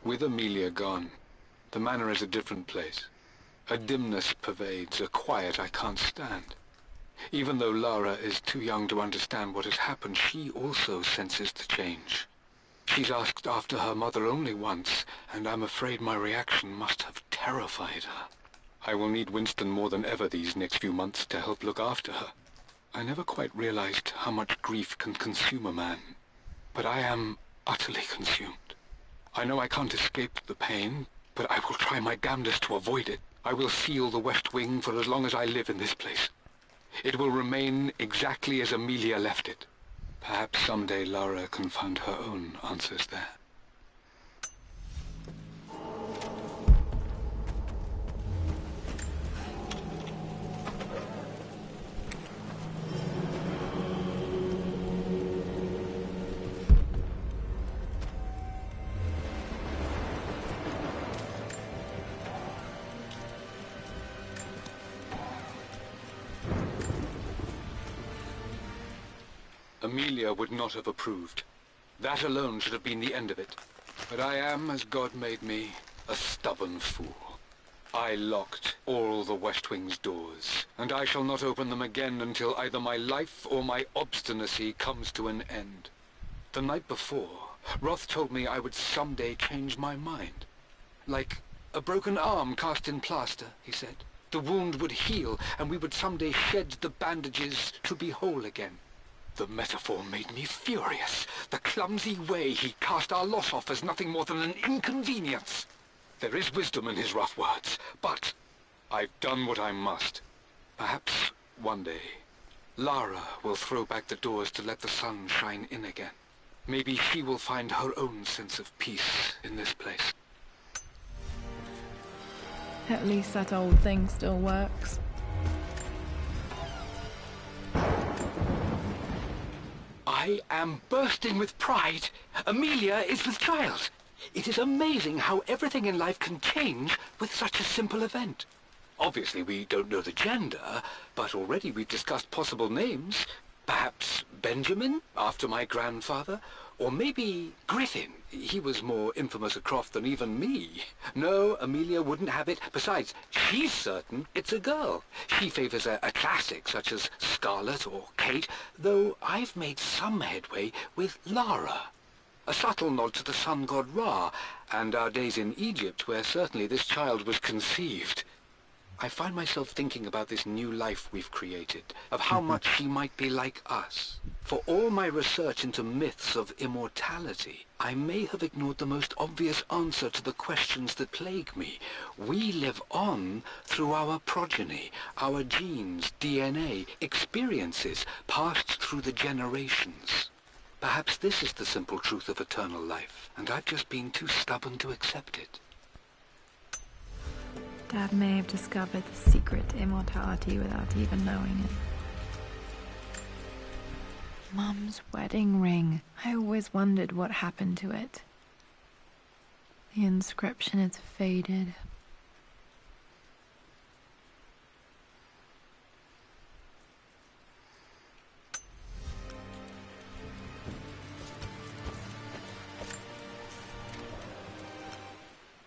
With Amelia gone, the manor is a different place. A dimness pervades, a quiet I can't stand. Even though Lara is too young to understand what has happened, she also senses the change. She's asked after her mother only once, and I'm afraid my reaction must have terrified her. I will need Winston more than ever these next few months to help look after her. I never quite realized how much grief can consume a man. but I am utterly consumed. I know I can't escape the pain, but I will try my damnedest to avoid it. I will seal the West Wing for as long as I live in this place. It will remain exactly as Amelia left it. Perhaps someday Lara can find her own answers there. Amelia would not have approved. That alone should have been the end of it. But I am, as God made me, a stubborn fool. I locked all the West Wing's doors, and I shall not open them again until either my life or my obstinacy comes to an end. The night before, Roth told me I would someday change my mind. Like a broken arm cast in plaster, he said. The wound would heal, and we would someday shed the bandages to be whole again. The metaphor made me furious. The clumsy way he cast our loss off as nothing more than an inconvenience. There is wisdom in his rough words, but I've done what I must. Perhaps one day, Lara will throw back the doors to let the sun shine in again. Maybe she will find her own sense of peace in this place. At least that old thing still works. I am bursting with pride. Amelia is with child. It is amazing how everything in life can change with such a simple event. Obviously, we don't know the gender, but already we've discussed possible names. Perhaps Benjamin, after my grandfather, or maybe Griffin. He was more infamous at Croft than even me. No, Amelia wouldn't have it. Besides, she's certain it's a girl. She favors a classic such as Scarlet or Kate, though I've made some headway with Lara. A subtle nod to the sun god Ra, and our days in Egypt, where certainly this child was conceived. I find myself thinking about this new life we've created, of how much she might be like us. For all my research into myths of immortality, I may have ignored the most obvious answer to the questions that plague me. We live on through our progeny, our genes, DNA, experiences passed through the generations. Perhaps this is the simple truth of eternal life, and I've just been too stubborn to accept it. Dad may have discovered the secret to immortality without even knowing it. Mum's wedding ring. I always wondered what happened to it. The inscription is faded.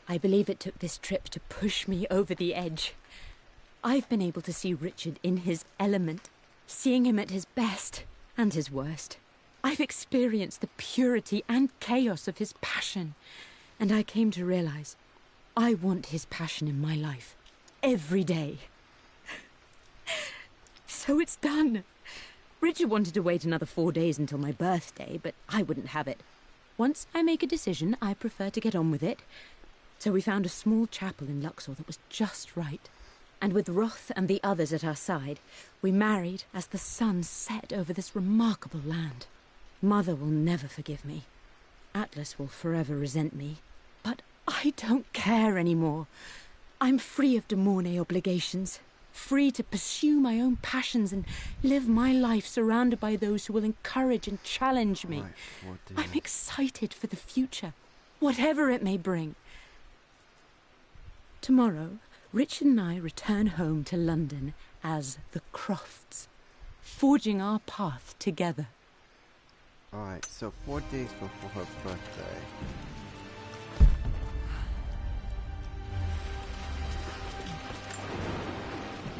I believe it took this trip to push me over the edge. I've been able to see Richard in his element, seeing him at his best and his worst. I've experienced the purity and chaos of his passion, and I came to realize I want his passion in my life every day. So it's done. Richard wanted to wait another 4 days until my birthday, but I wouldn't have it. Once I make a decision, I prefer to get on with it. So we found a small chapel in Luxor that was just right. And with Roth and the others at our side, we married as the sun set over this remarkable land. Mother will never forgive me. Atlas will forever resent me. But I don't care anymore. I'm free of de Mornay obligations. Free to pursue my own passions and live my life surrounded by those who will encourage and challenge me. I'm excited for the future, whatever it may bring. Tomorrow, Richard and I return home to London as the Crofts, forging our path together. Alright, so 4 days before her birthday.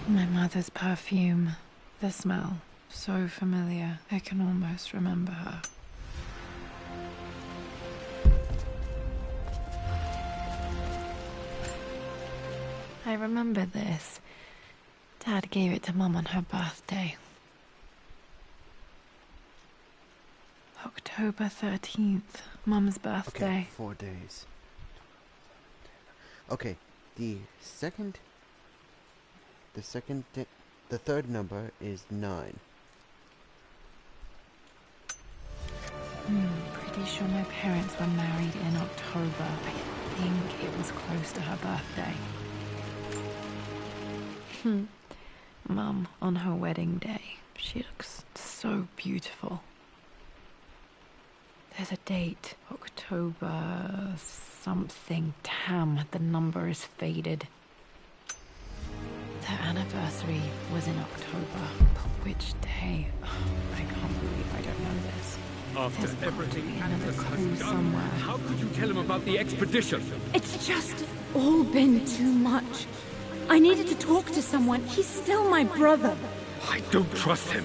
My mother's perfume. The smell. So familiar, I can almost remember her. I remember this. Dad gave it to Mum on her birthday. October 13th, Mum's birthday. Okay, 4 days. Okay, the third number is 9. Pretty sure my parents were married in October. I think it was close to her birthday. Mum, on her wedding day, she looks so beautiful. There's a date, October something. Damn, the number is faded. Their anniversary was in October, but which day? I can't believe I don't know this. After There's everything probably another clue done, somewhere. how could you tell him about the expedition? It's just all been too much. I needed to talk to someone. He's still my brother. I don't trust him.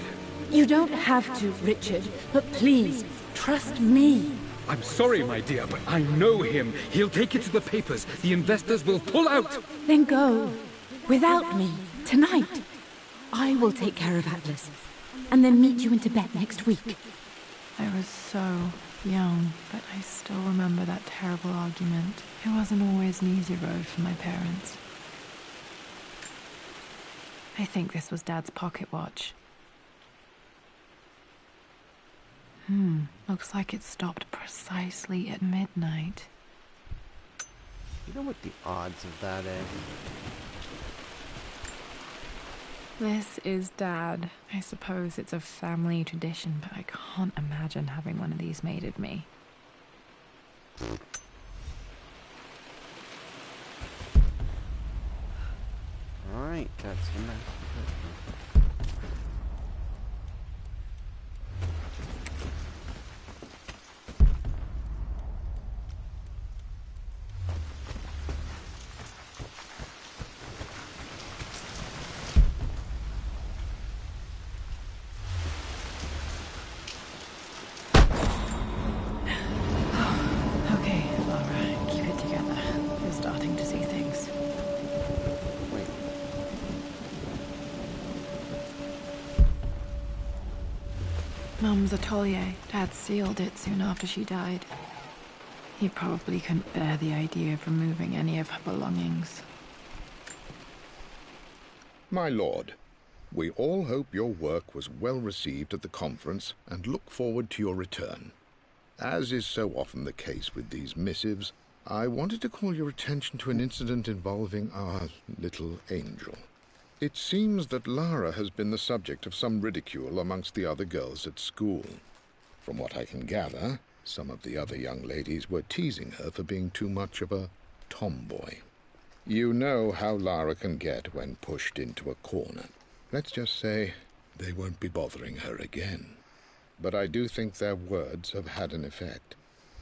You don't have to, Richard, but please, trust me. I'm sorry, my dear, but I know him. He'll take it to the papers. The investors will pull out. Then go. Without me. Tonight. I will take care of Atlas. And then meet you in Tibet next week. I was so young, but I still remember that terrible argument. It wasn't always an easy road for my parents. I think this was Dad's pocket watch. Looks like it stopped precisely at midnight. You know what the odds of that is? This is Dad. I suppose it's a family tradition, but I can't imagine having one of these made of me. Alright, that's him. Okay, Laura, keep it together. You're starting to see things. Wait. Mum's atelier. Dad sealed it soon after she died. He probably couldn't bear the idea of removing any of her belongings. My lord, we all hope your work was well received at the conference and look forward to your return. As is so often the case with these missives, I wanted to call your attention to an incident involving our little angel. It seems that Lara has been the subject of some ridicule amongst the other girls at school. From what I can gather, some of the other young ladies were teasing her for being too much of a tomboy. You know how Lara can get when pushed into a corner. Let's just say they won't be bothering her again. But I do think their words have had an effect.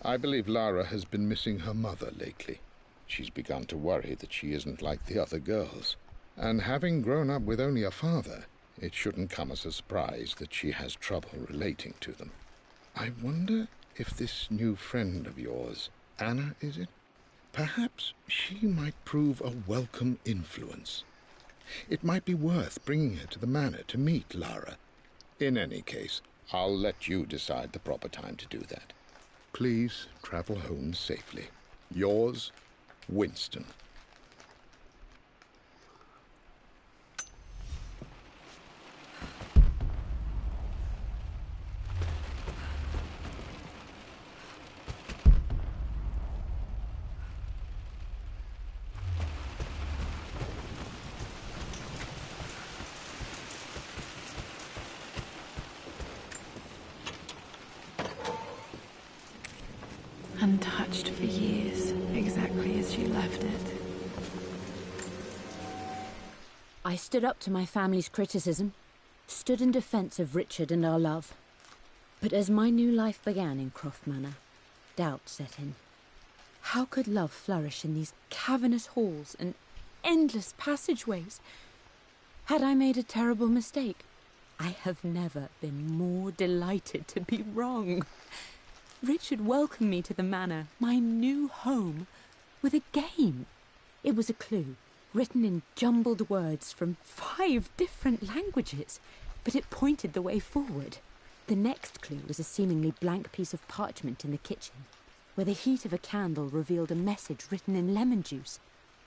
I believe Lara has been missing her mother lately. She's begun to worry that she isn't like the other girls. And having grown up with only a father, it shouldn't come as a surprise that she has trouble relating to them. I wonder if this new friend of yours, Anna, is it? Perhaps she might prove a welcome influence. It might be worth bringing her to the manor to meet Lara. In any case, I'll let you decide the proper time to do that. Please travel home safely. Yours, Winston. Untouched for years, exactly as she left it. I stood up to my family's criticism, stood in defense of Richard and our love. But as my new life began in Croft Manor, doubt set in. How could love flourish in these cavernous halls and endless passageways? Had I made a terrible mistake? I have never been more delighted to be wrong. Richard welcomed me to the manor, my new home, with a game. It was a clue, written in jumbled words from 5 different languages, but it pointed the way forward. The next clue was a seemingly blank piece of parchment in the kitchen, where the heat of a candle revealed a message written in lemon juice.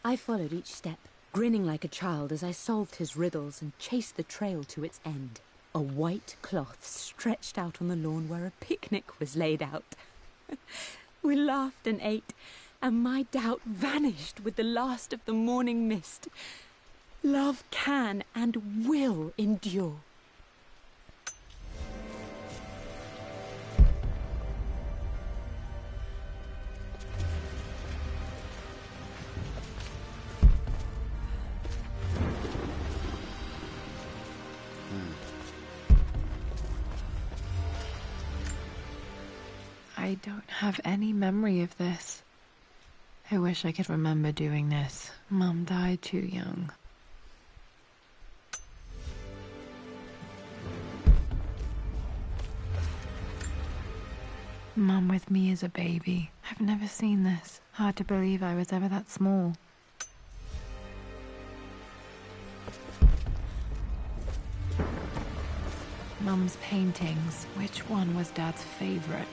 I followed each step, grinning like a child as I solved his riddles and chased the trail to its end. A white cloth stretched out on the lawn where a picnic was laid out. We laughed and ate, and my doubt vanished with the last of the morning mist. Love can and will endure. I don't have any memory of this. I wish I could remember doing this. Mum died too young. Mum with me as a baby. I've never seen this. Hard to believe I was ever that small. Mum's paintings. Which one was Dad's favorite?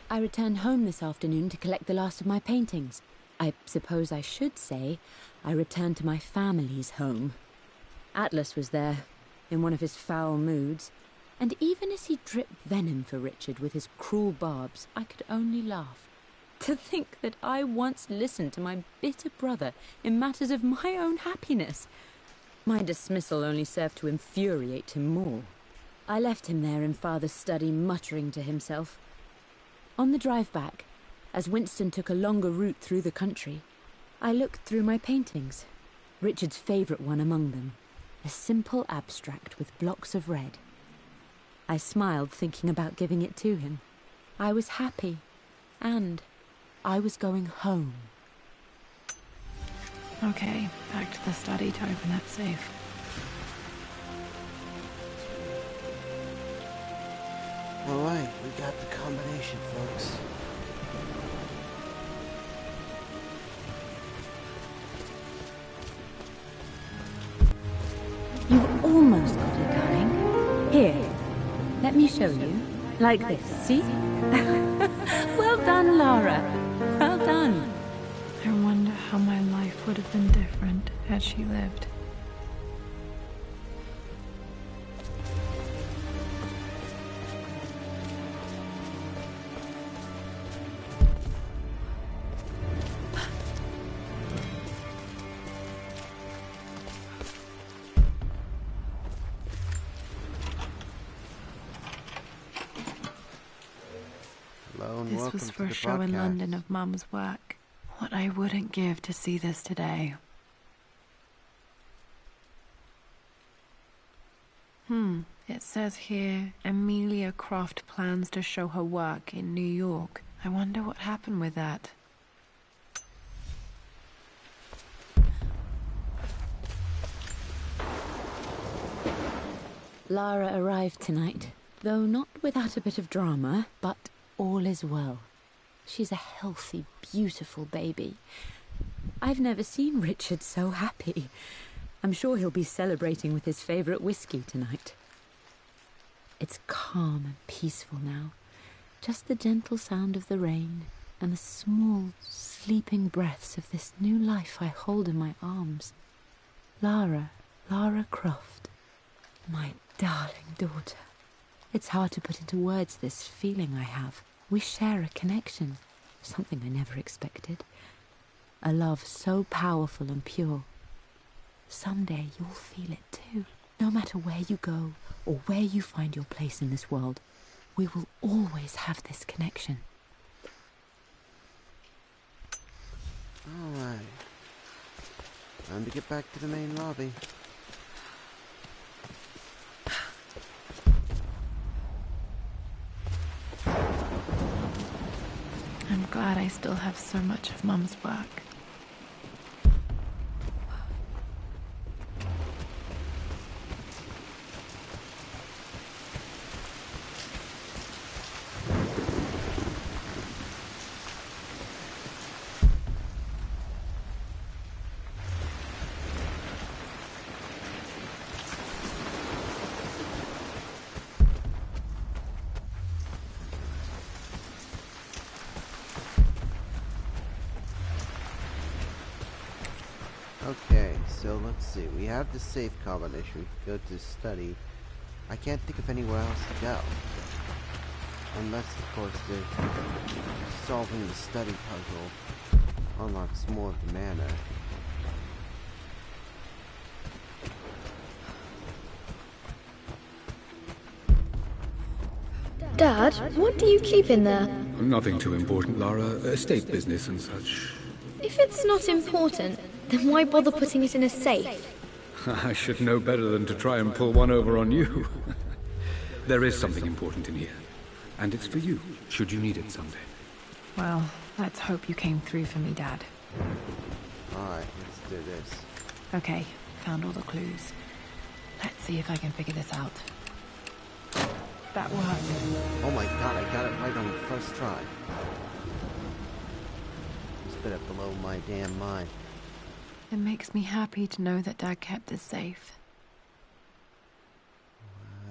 I returned home this afternoon to collect the last of my paintings. I suppose I should say I returned to my family's home. Atlas was there, in one of his foul moods, and even as he dripped venom for Richard with his cruel barbs, I could only laugh. To think that I once listened to my bitter brother in matters of my own happiness. My dismissal only served to infuriate him more. I left him there in Father's study, muttering to himself. On the drive back, as Winston took a longer route through the country, I looked through my paintings, Richard's favourite one among them, a simple abstract with blocks of red. I smiled, thinking about giving it to him. I was happy, and I was going home. Okay, back to the study to open that safe. Alright, we got the combination, folks. You've almost got it, darling. Here, let me show you. Like this, see? Well done, Lara. Well done. I wonder how my life would have been different had she lived. This was for a show in London of Mum's work. What I wouldn't give to see this today. It says here, Amelia Croft plans to show her work in New York. I wonder what happened with that. Lara arrived tonight, though not without a bit of drama, but all is well. She's a healthy, beautiful baby. I've never seen Richard so happy. I'm sure he'll be celebrating with his favourite whiskey tonight. It's calm and peaceful now. Just the gentle sound of the rain and the small, sleeping breaths of this new life I hold in my arms. Lara Croft, my darling daughter. It's hard to put into words this feeling I have. We share a connection, something I never expected. A love so powerful and pure. Someday you'll feel it too. No matter where you go or where you find your place in this world, we will always have this connection. Alright. Time to get back to the main lobby. I'm glad I still have so much of Mum's work. Okay, so let's see. We have the safe combination. We can go to study. I can't think of anywhere else to go. Unless, of course, solving the study puzzle unlocks more of the mana. Dad, what do you keep in there? Nothing too important, Lara. Estate business and such. If it's not important, then why bother putting it in a safe? I should know better than to try and pull one over on you. There is something important in here. And it's for you, should you need it someday. Well, let's hope you came through for me, Dad. Alright, let's do this. Okay, found all the clues. Let's see if I can figure this out. That worked. Oh my god, I got it right on the first try. It's a bit below my damn mind. It makes me happy to know that Dad kept this safe.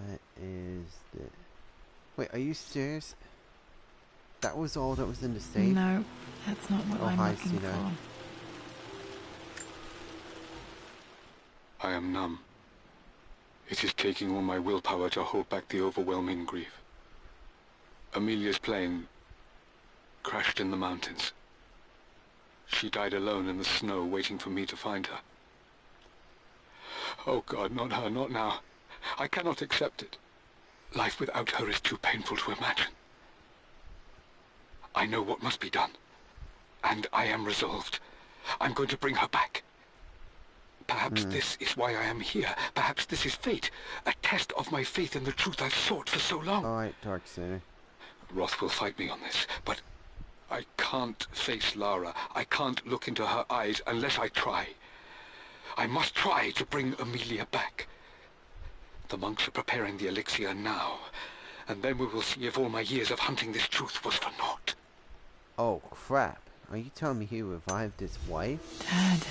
What is this? Wait, are you serious? That was all that was in the safe? No, that's not what I'm looking for. I am numb. It is taking all my willpower to hold back the overwhelming grief. Amelia's plane crashed in the mountains. She died alone in the snow, waiting for me to find her. Oh God, not her, not now. I cannot accept it. Life without her is too painful to imagine. I know what must be done, and I am resolved. I'm going to bring her back. Perhaps this is why I am here. Perhaps this is fate, a test of my faith in the truth I've sought for so long. Alright, Darksaber. Roth will fight me on this, but I can't face Lara. I can't look into her eyes unless I try. I must try to bring Amelia back. The monks are preparing the elixir now, and then we will see if all my years of hunting this truth was for naught. Oh, crap. Are you telling me he revived his wife? Dad,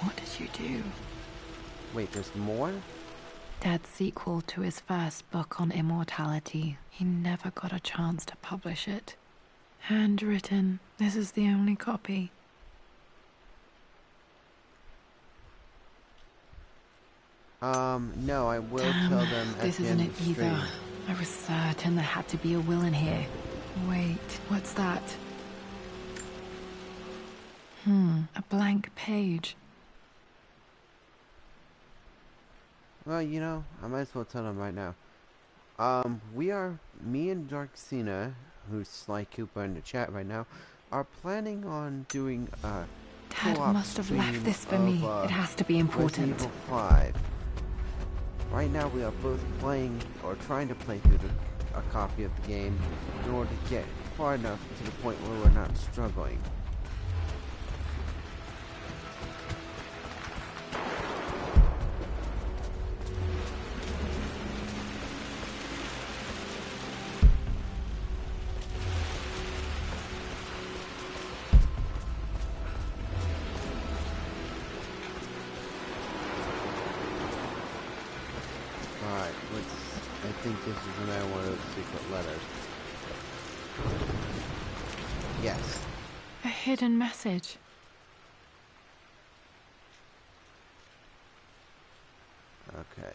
what did you do? Wait, there's more? Dad's sequel to his first book on immortality. He never got a chance to publish it. Handwritten. This is the only copy. No, I will Damn, tell them at this the isn't end it of the stream. either. I was certain there had to be a will in here. Wait, what's that? A blank page. Well, you know, I might as well tell them right now. Me and Darksina, who's Sly Cooper in the chat right now, are planning on doing a Dad co-op must have stream left this for of, me. It has to be important. Resident Evil 5. Right now we are both playing, or trying to play through a copy of the game in order to get far enough to the point where we're not struggling. Alright, I think this is another one of those secret letters. Yes. A hidden message. Okay.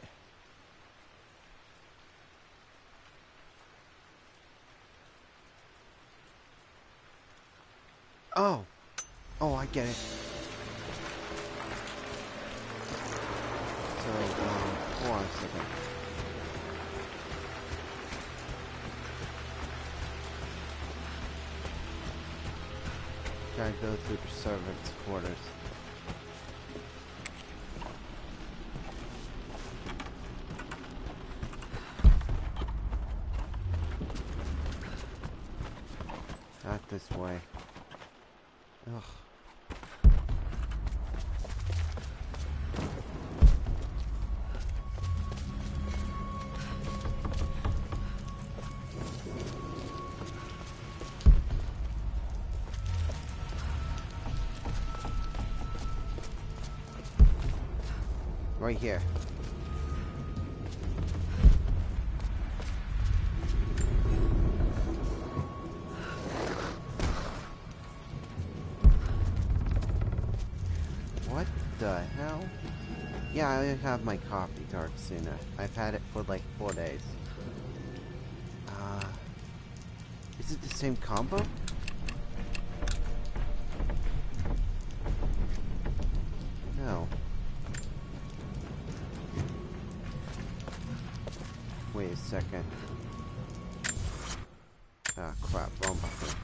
Oh! Oh, I get it. So, hold on a second. Gotta go through the servants' quarters. Not this way. Ugh. Right here. What the hell? Yeah, I have my copy, Dark Sooner. I've had it for like 4 days. Is it the same combo? No. Wait a second. Ah, crap, wrong button.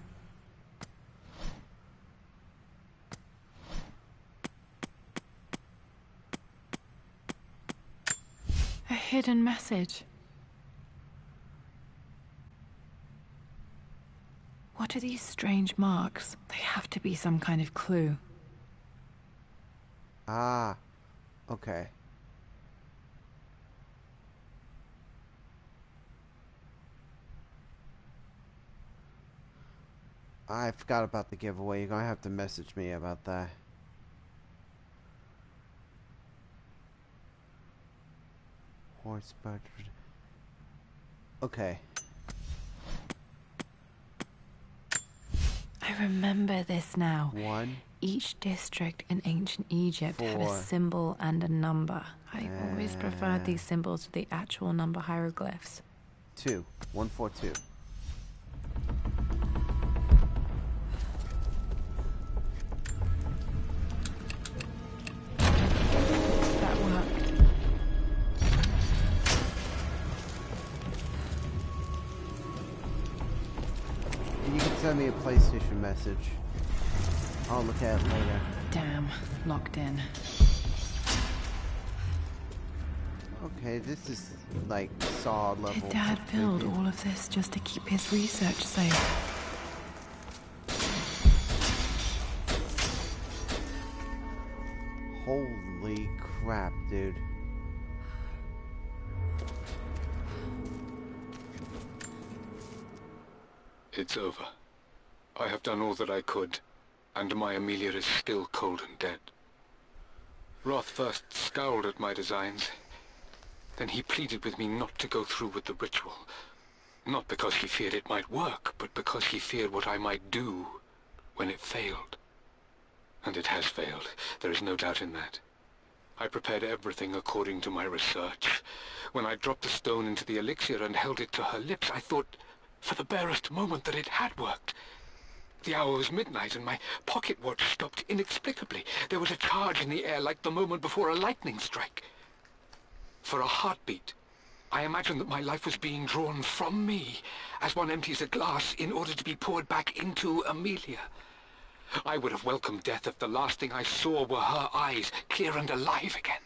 A hidden message. What are these strange marks? They have to be some kind of clue. Ah, okay. I forgot about the giveaway. You're gonna have to message me about that. Horse bird. Okay. I remember this now. 1. Each district in ancient Egypt had a 4. symbol and a number. I always preferred these symbols to the actual number hieroglyphs. 2. 142. That worked. And you can send me a PlayStation message. I'll look at it later. Damn, locked in. Okay, this is like Saw level. Did Dad build all of this just to keep his research safe? Holy crap, dude. It's over. I have done all that I could, and my Amelia is still cold and dead. Roth first scowled at my designs. Then he pleaded with me not to go through with the ritual. Not because he feared it might work, but because he feared what I might do when it failed. And it has failed. There is no doubt in that. I prepared everything according to my research. When I dropped the stone into the elixir and held it to her lips, I thought for the barest moment that it had worked. The hour was midnight and my pocket watch stopped inexplicably. There was a charge in the air like the moment before a lightning strike. For a heartbeat, I imagined that my life was being drawn from me as one empties a glass in order to be poured back into Amelia. I would have welcomed death if the last thing I saw were her eyes, clear and alive again.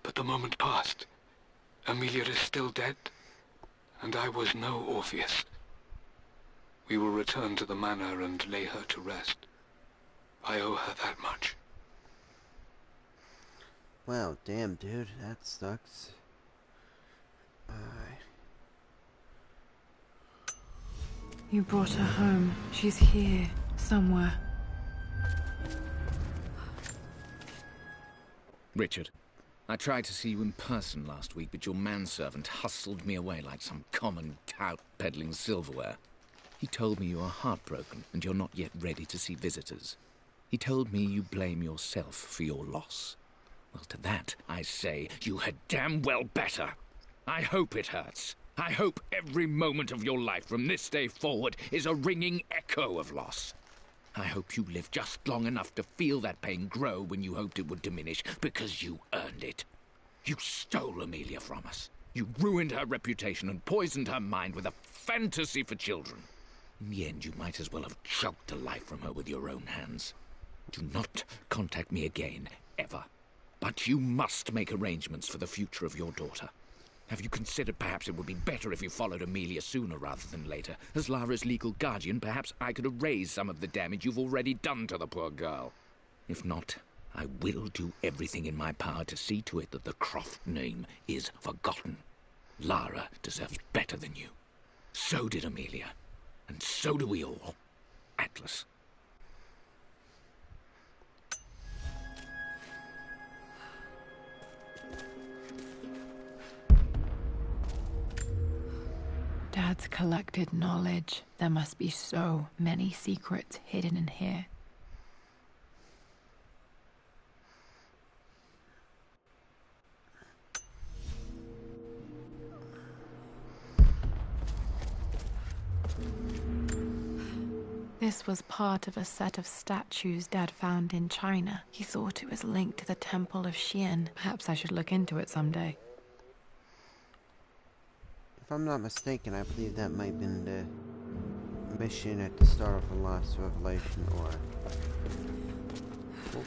But the moment passed. Amelia is still dead, and I was no Orpheus. We will return to the manor and lay her to rest. I owe her that much. Wow, damn, dude, that sucks. You brought her home. She's here, somewhere. Richard, I tried to see you in person last week, but your manservant hustled me away like some common tout peddling silverware. He told me you are heartbroken and you're not yet ready to see visitors. He told me you blame yourself for your loss. Well, to that, I say, you had damn well better. I hope it hurts. I hope every moment of your life from this day forward is a ringing echo of loss. I hope you live just long enough to feel that pain grow when you hoped it would diminish, because you earned it. You stole Amelia from us. You ruined her reputation and poisoned her mind with a fantasy for children. In the end, you might as well have choked the life from her with your own hands. Do not contact me again, ever. But you must make arrangements for the future of your daughter. Have you considered perhaps it would be better if you followed Amelia sooner rather than later? As Lara's legal guardian, perhaps I could erase some of the damage you've already done to the poor girl. If not, I will do everything in my power to see to it that the Croft name is forgotten. Lara deserves better than you. So did Amelia. And so do we all. Atlas. Dad's collected knowledge. There must be so many secrets hidden in here. This was part of a set of statues Dad found in China. He thought it was linked to the Temple of Xian. Perhaps I should look into it someday. If I'm not mistaken, I believe that might have been the mission at the start of the last revelation, or... Oh.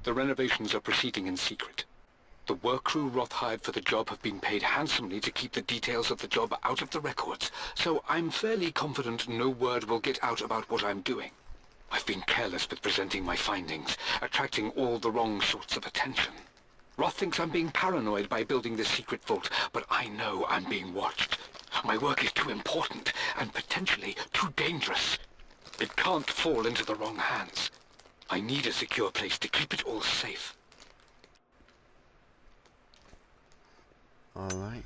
The renovations are proceeding in secret. The work crew Roth hired for the job have been paid handsomely to keep the details of the job out of the records, so I'm fairly confident no word will get out about what I'm doing. I've been careless with presenting my findings, attracting all the wrong sorts of attention. Roth thinks I'm being paranoid by building this secret vault, but I know I'm being watched. My work is too important and potentially too dangerous. It can't fall into the wrong hands. I need a secure place to keep it all safe. All right.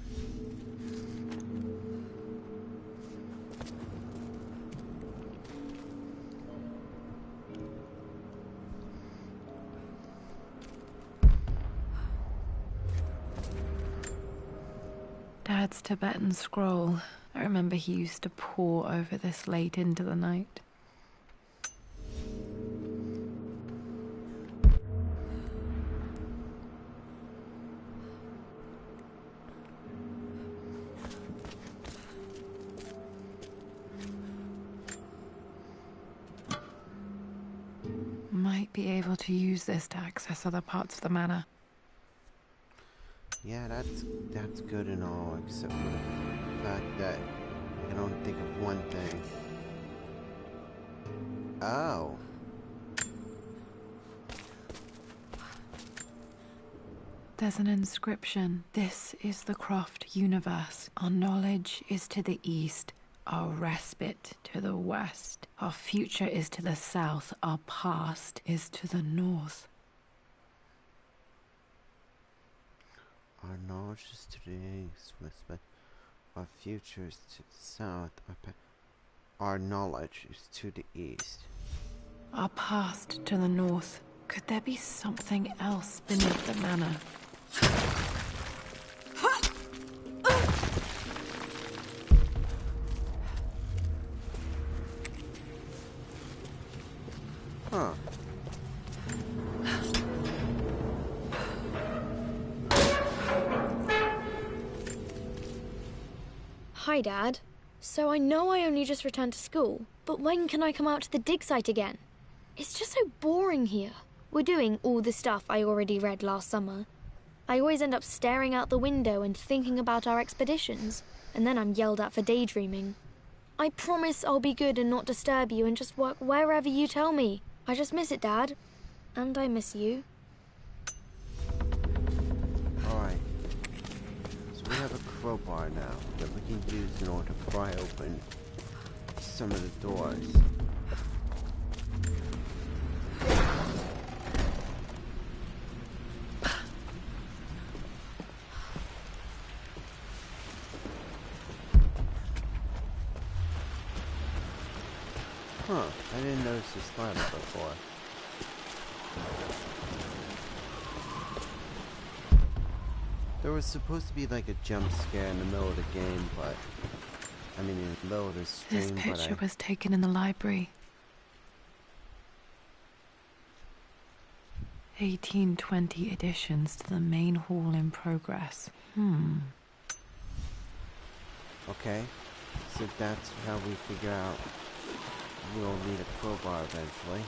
Dad's Tibetan scroll. I remember he used to pore over this late into the night. Might be able to use this to access other parts of the manor. Yeah, that's good and all, except for the fact that I can only think of one thing. Oh. There's an inscription. This is the Croft universe. Our knowledge is to the east, our respite to the west. Our future is to the south, our past is to the north. Our knowledge is to the east, our future is to the south, our knowledge is to the east. Our past to the north. Could there be something else beneath the manor? Huh. Hi, Dad. So I know I only just returned to school, but when can I come out to the dig site again? It's just so boring here. We're doing all the stuff I already read last summer. I always end up staring out the window and thinking about our expeditions, and then I'm yelled at for daydreaming. I promise I'll be good and not disturb you and just work wherever you tell me. I just miss it, Dad. And I miss you. Alright. So we have a crowbar now that we can use in order to pry open some of the doors. Huh, I didn't notice this slider before. There was supposed to be like a jump scare in the middle of the game, but... I mean, in the middle of the stream, This picture but was taken in the library. 1820 additions to the main hall in progress. Okay, so that's how we figure out we'll need a crowbar eventually.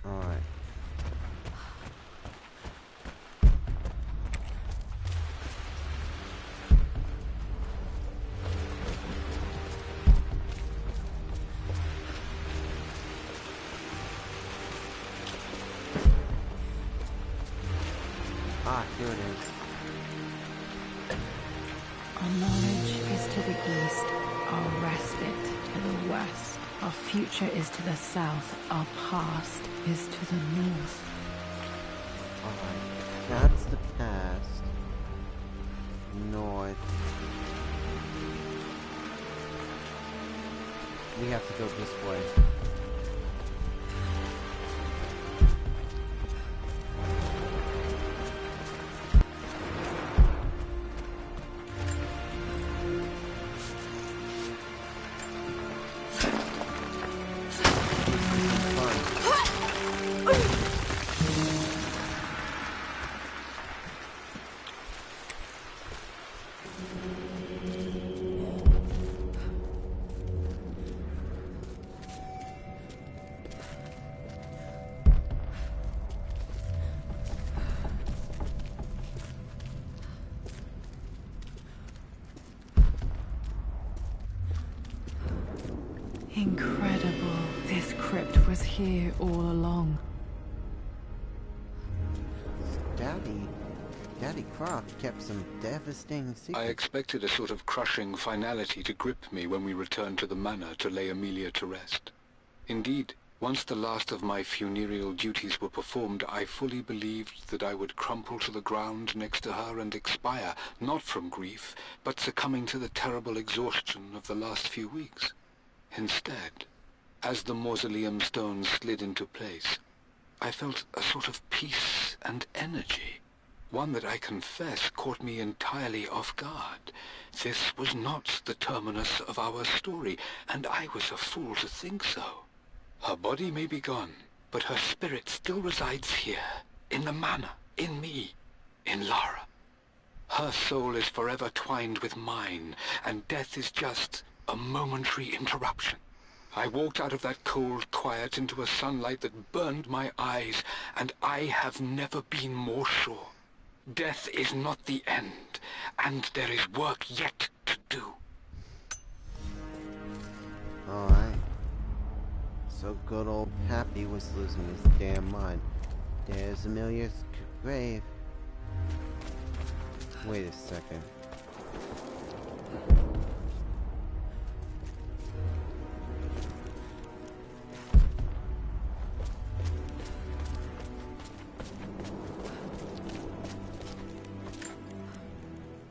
Alright. Ah, here it is. Our knowledge is to the east, our respite to the west. Our future is to the south, our past is to the north. Alright, that's the past. North. We have to go this way. Incredible. This crypt was here all along. Daddy Croft kept some devastating secrets. I expected a sort of crushing finality to grip me when we returned to the manor to lay Amelia to rest. Indeed, once the last of my funereal duties were performed, I fully believed that I would crumple to the ground next to her and expire, not from grief, but succumbing to the terrible exhaustion of the last few weeks. Instead, as the mausoleum stones slid into place, I felt a sort of peace and energy, one that I confess caught me entirely off guard. This was not the terminus of our story, and I was a fool to think so. Her body may be gone, but her spirit still resides here, in the manor, in me, in Lara. Her soul is forever twined with mine, and death is just a momentary interruption. I walked out of that cold quiet into a sunlight that burned my eyes, and I have never been more sure. Death is not the end, and there is work yet to do. Alright. So good old Pappy was losing his damn mind. There's Amelia's grave. Wait a second.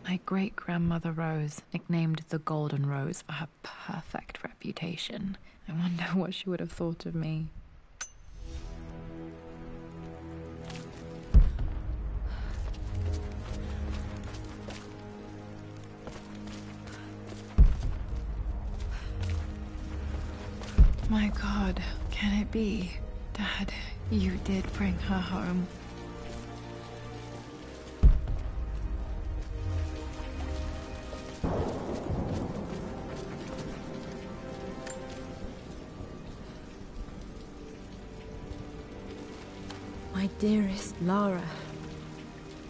My great-grandmother Rose, nicknamed the Golden Rose for her perfect reputation. I wonder what she would have thought of me. My God, can it be? Dad, you did bring her home. My dearest Lara,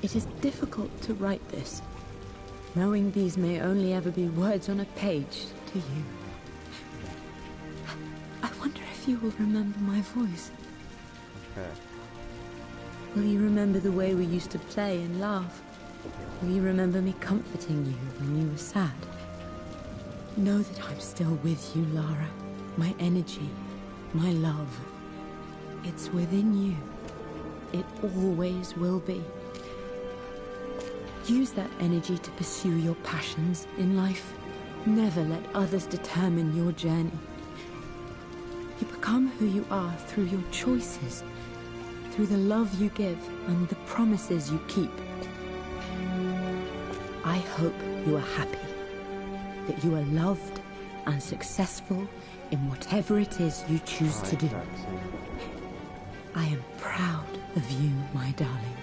it is difficult to write this, knowing these may only ever be words on a page to you. I wonder if you will remember my voice. Okay. Will you remember the way we used to play and laugh? Will you remember me comforting you when you were sad? Know that I'm still with you, Lara. My energy, my love. It's within you. It always will be. Use that energy to pursue your passions in life. Never let others determine your journey. You become who you are through your choices, through the love you give and the promises you keep. I hope you are happy, that you are loved and successful in whatever it is you choose to do. I am proud of you, my darling.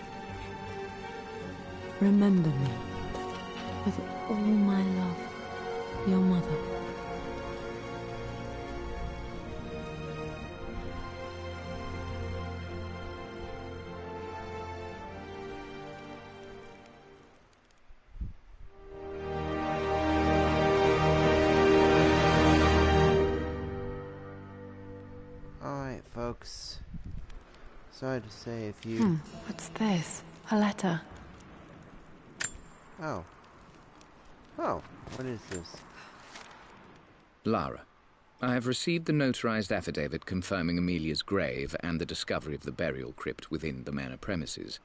Remember me, with all my love, your mother. Alright, folks. Sorry to say if you... What's this? A letter. Oh. Oh, what is this? Lara, I have received the notarized affidavit confirming Amelia's grave and the discovery of the burial crypt within the manor premises.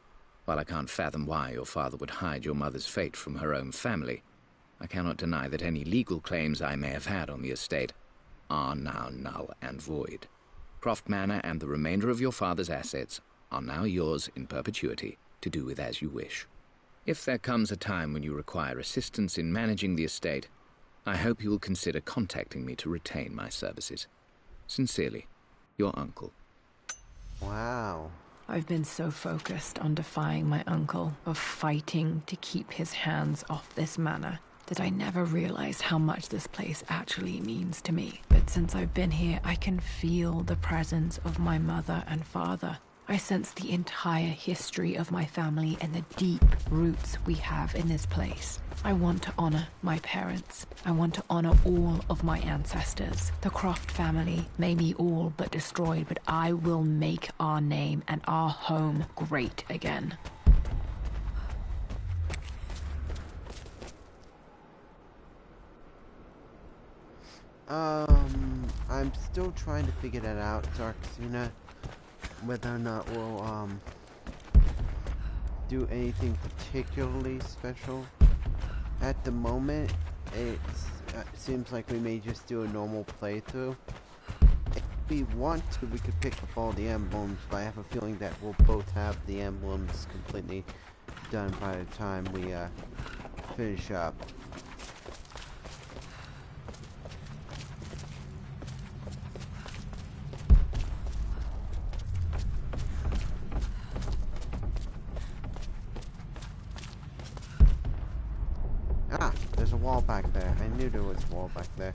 While I can't fathom why your father would hide your mother's fate from her own family, I cannot deny that any legal claims I may have had on the estate are now null and void. Croft Manor and the remainder of your father's assets are now yours in perpetuity, to do with as you wish. If there comes a time when you require assistance in managing the estate, I hope you will consider contacting me to retain my services. Sincerely, your uncle. Wow. I've been so focused on defying my uncle, of fighting to keep his hands off this manor, that I never realized how much this place actually means to me. But since I've been here, I can feel the presence of my mother and father. I sense the entire history of my family and the deep roots we have in this place. I want to honor my parents. I want to honor all of my ancestors. The Croft family may be all but destroyed, but I will make our name and our home great again. I'm still trying to figure that out, Darksina. Whether or not we'll, do anything particularly special. At the moment, it seems like we may just do a normal playthrough. If we want to, we could pick up all the emblems, but I have a feeling that we'll both have the emblems completely done by the time we, finish up. Ah, there's a wall back there. I knew there was a wall back there.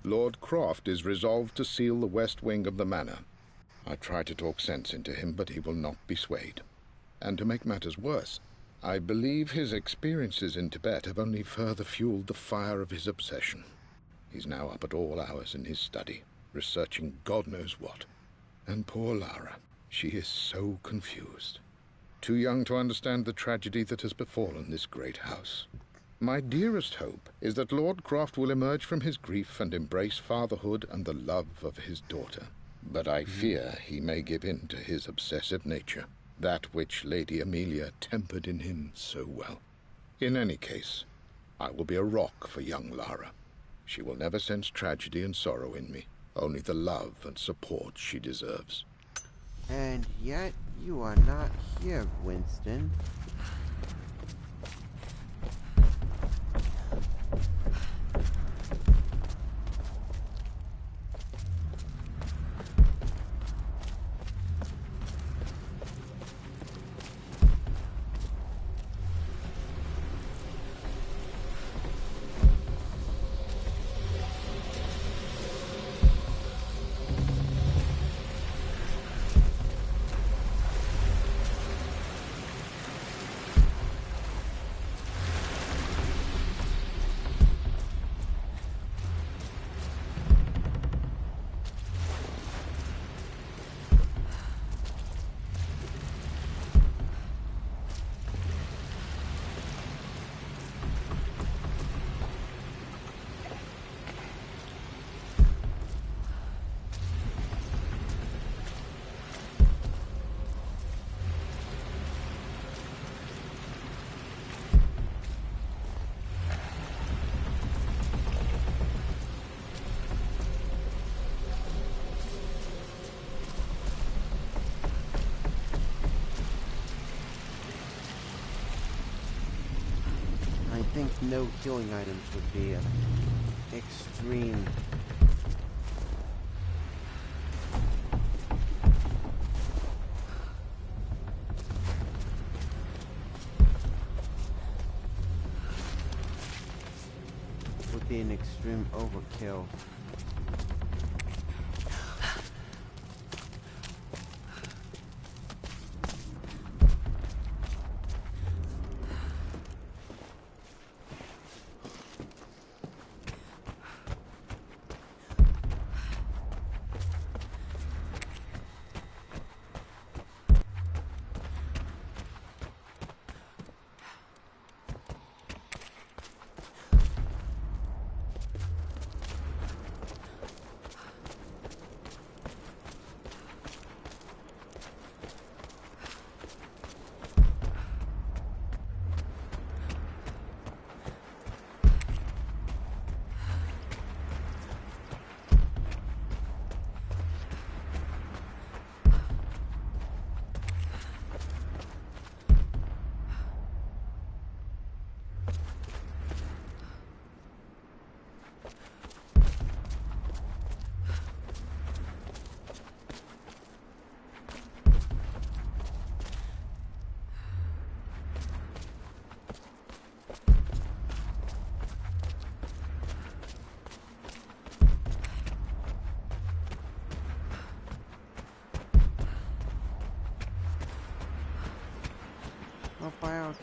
Lord Croft is resolved to seal the west wing of the manor. I try to talk sense into him, but he will not be swayed. And to make matters worse, I believe his experiences in Tibet have only further fueled the fire of his obsession. He's now up at all hours in his study, researching God knows what. And poor Lara, she is so confused. Too young to understand the tragedy that has befallen this great house. My dearest hope is that Lord Croft will emerge from his grief and embrace fatherhood and the love of his daughter. But I fear he may give in to his obsessive nature, that which Lady Amelia tempered in him so well. In any case, I will be a rock for young Lara. She will never sense tragedy and sorrow in me, only the love and support she deserves. And yet, you are not here, Winston. I think no healing items would be extreme. Would be an extreme overkill.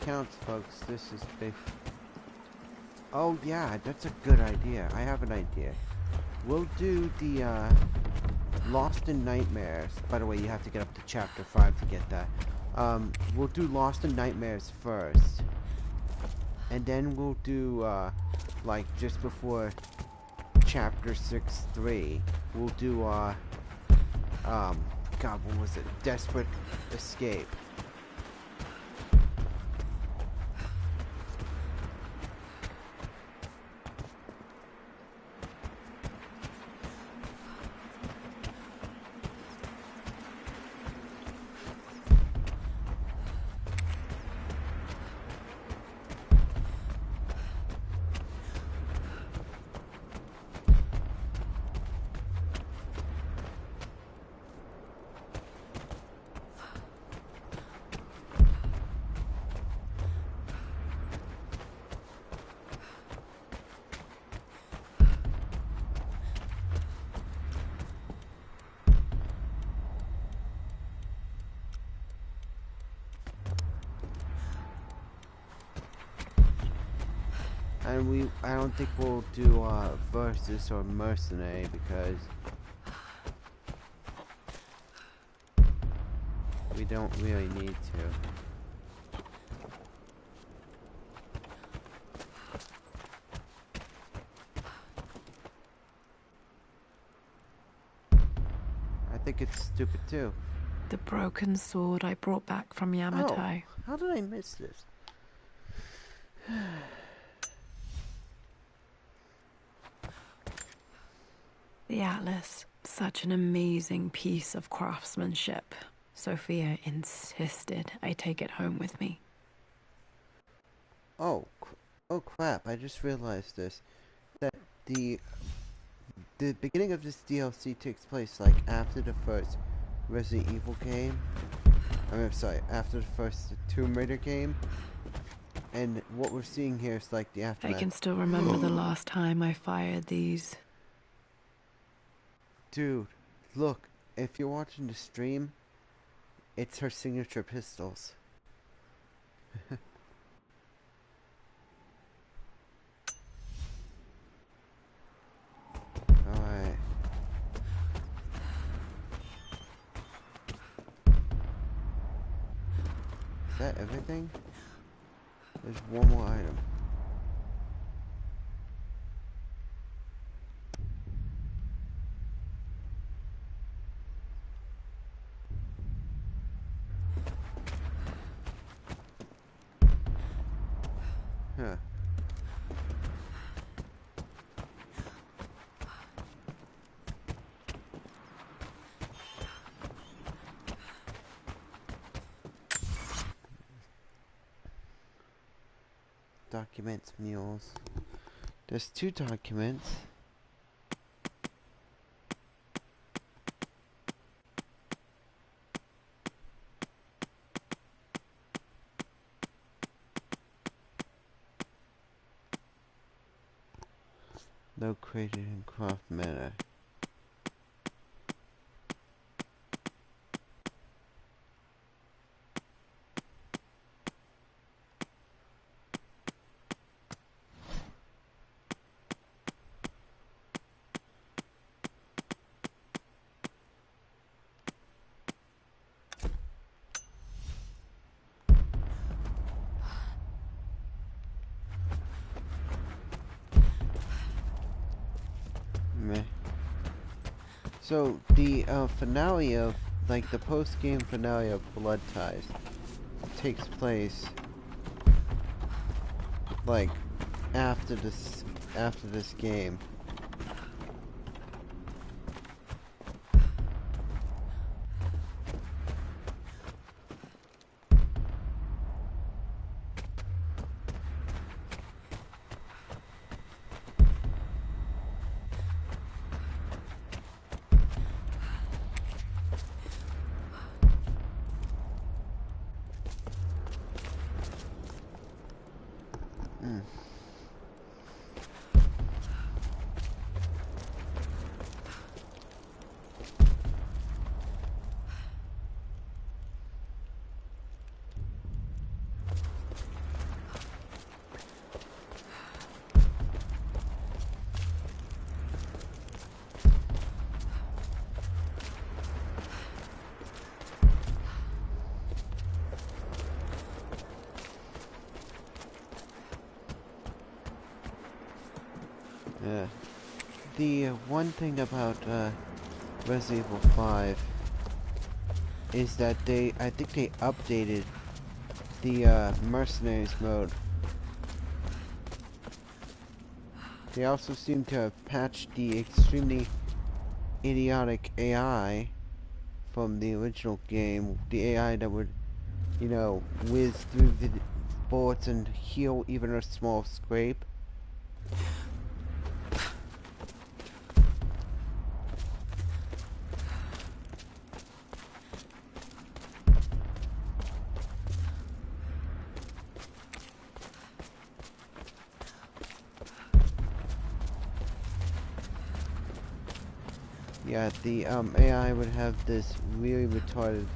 counts, folks. This is big. Oh yeah, that's a good idea. I have an idea. We'll do the Lost in Nightmares. By the way, you have to get up to chapter 5 to get that. We'll do Lost in Nightmares first. And then we'll do, like, just before chapter 6-3, we'll do, God, what was it? Desperate Escape. And I don't think we'll do, Versus or Mercenary because we don't really need to. I think it's stupid too. The broken sword I brought back from Yamato. Oh, how did I miss this? The Atlas, such an amazing piece of craftsmanship. Sophia insisted I take it home with me. Oh crap, I just realized this. That the beginning of this DLC takes place like after the first Resident Evil game. Sorry, after the first Tomb Raider game. And what we're seeing here is like the aftermath. I can still remember the last time I fired these. Dude, look, if you're watching the stream, it's her signature pistols. Alright. Is that everything? There's one more item. Huh. Documents, mules. There's 2 documents. Located in Croft Manor. Meh. So the finale of, like the post-game finale of Blood Ties takes place like after this game. Yeah. The one thing about Resident Evil 5 is that I think they updated the mercenaries mode. They also seem to have patched the extremely idiotic AI from the original game. The AI that would, you know, whiz through the bullets and heal even a small scrape. Yeah, the AI would have this really retarded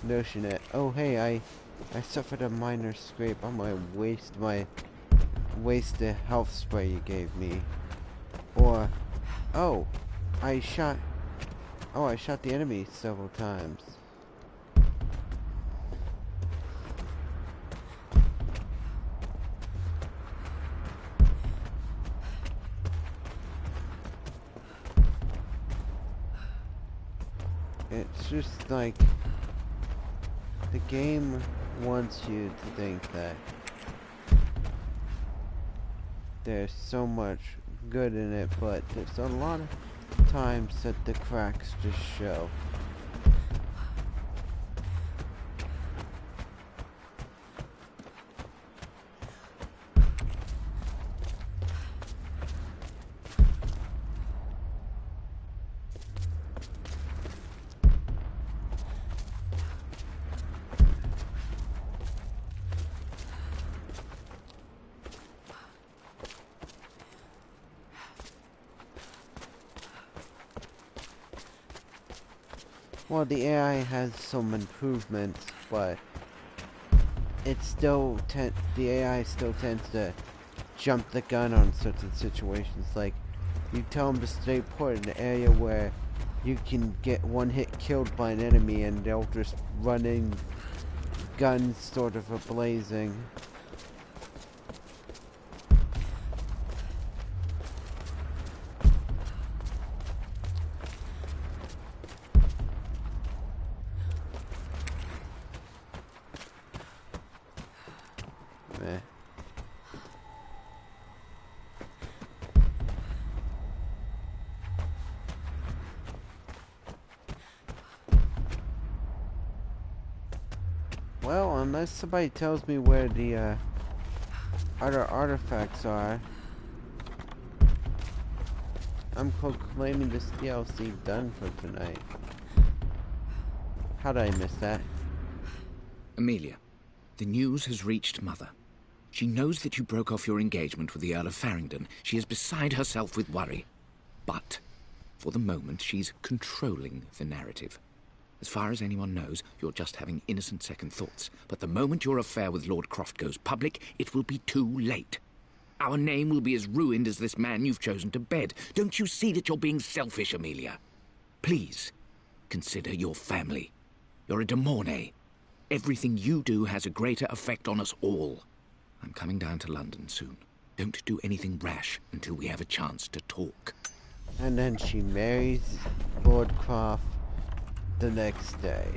notion that, oh hey, I suffered a minor scrape. I'm gonna waste the health spray you gave me. Or, oh, I shot the enemy several times. It's just like the game wants you to think that there's so much good in it, but there's a lot of times that the cracks just show. Well, the AI has some improvements, but it's still the AI still tends to jump the gun on certain situations. Like, you tell them to stay put in an area where you can get one hit killed by an enemy, and they'll just run in, guns sort of ablazing. Meh. Well, unless somebody tells me where the other artifacts are, I'm proclaiming this DLC done for tonight. How did I miss that? Amelia, the news has reached Mother. She knows that you broke off your engagement with the Earl of Farringdon. She is beside herself with worry. But, for the moment, she's controlling the narrative. As far as anyone knows, you're just having innocent second thoughts. But the moment your affair with Lord Croft goes public, it will be too late. Our name will be as ruined as this man you've chosen to bed. Don't you see that you're being selfish, Amelia? Please, consider your family. You're a de Mornay. Everything you do has a greater effect on us all. I'm coming down to London soon. Don't do anything rash until we have a chance to talk. And then she marries Lord Croft the next day.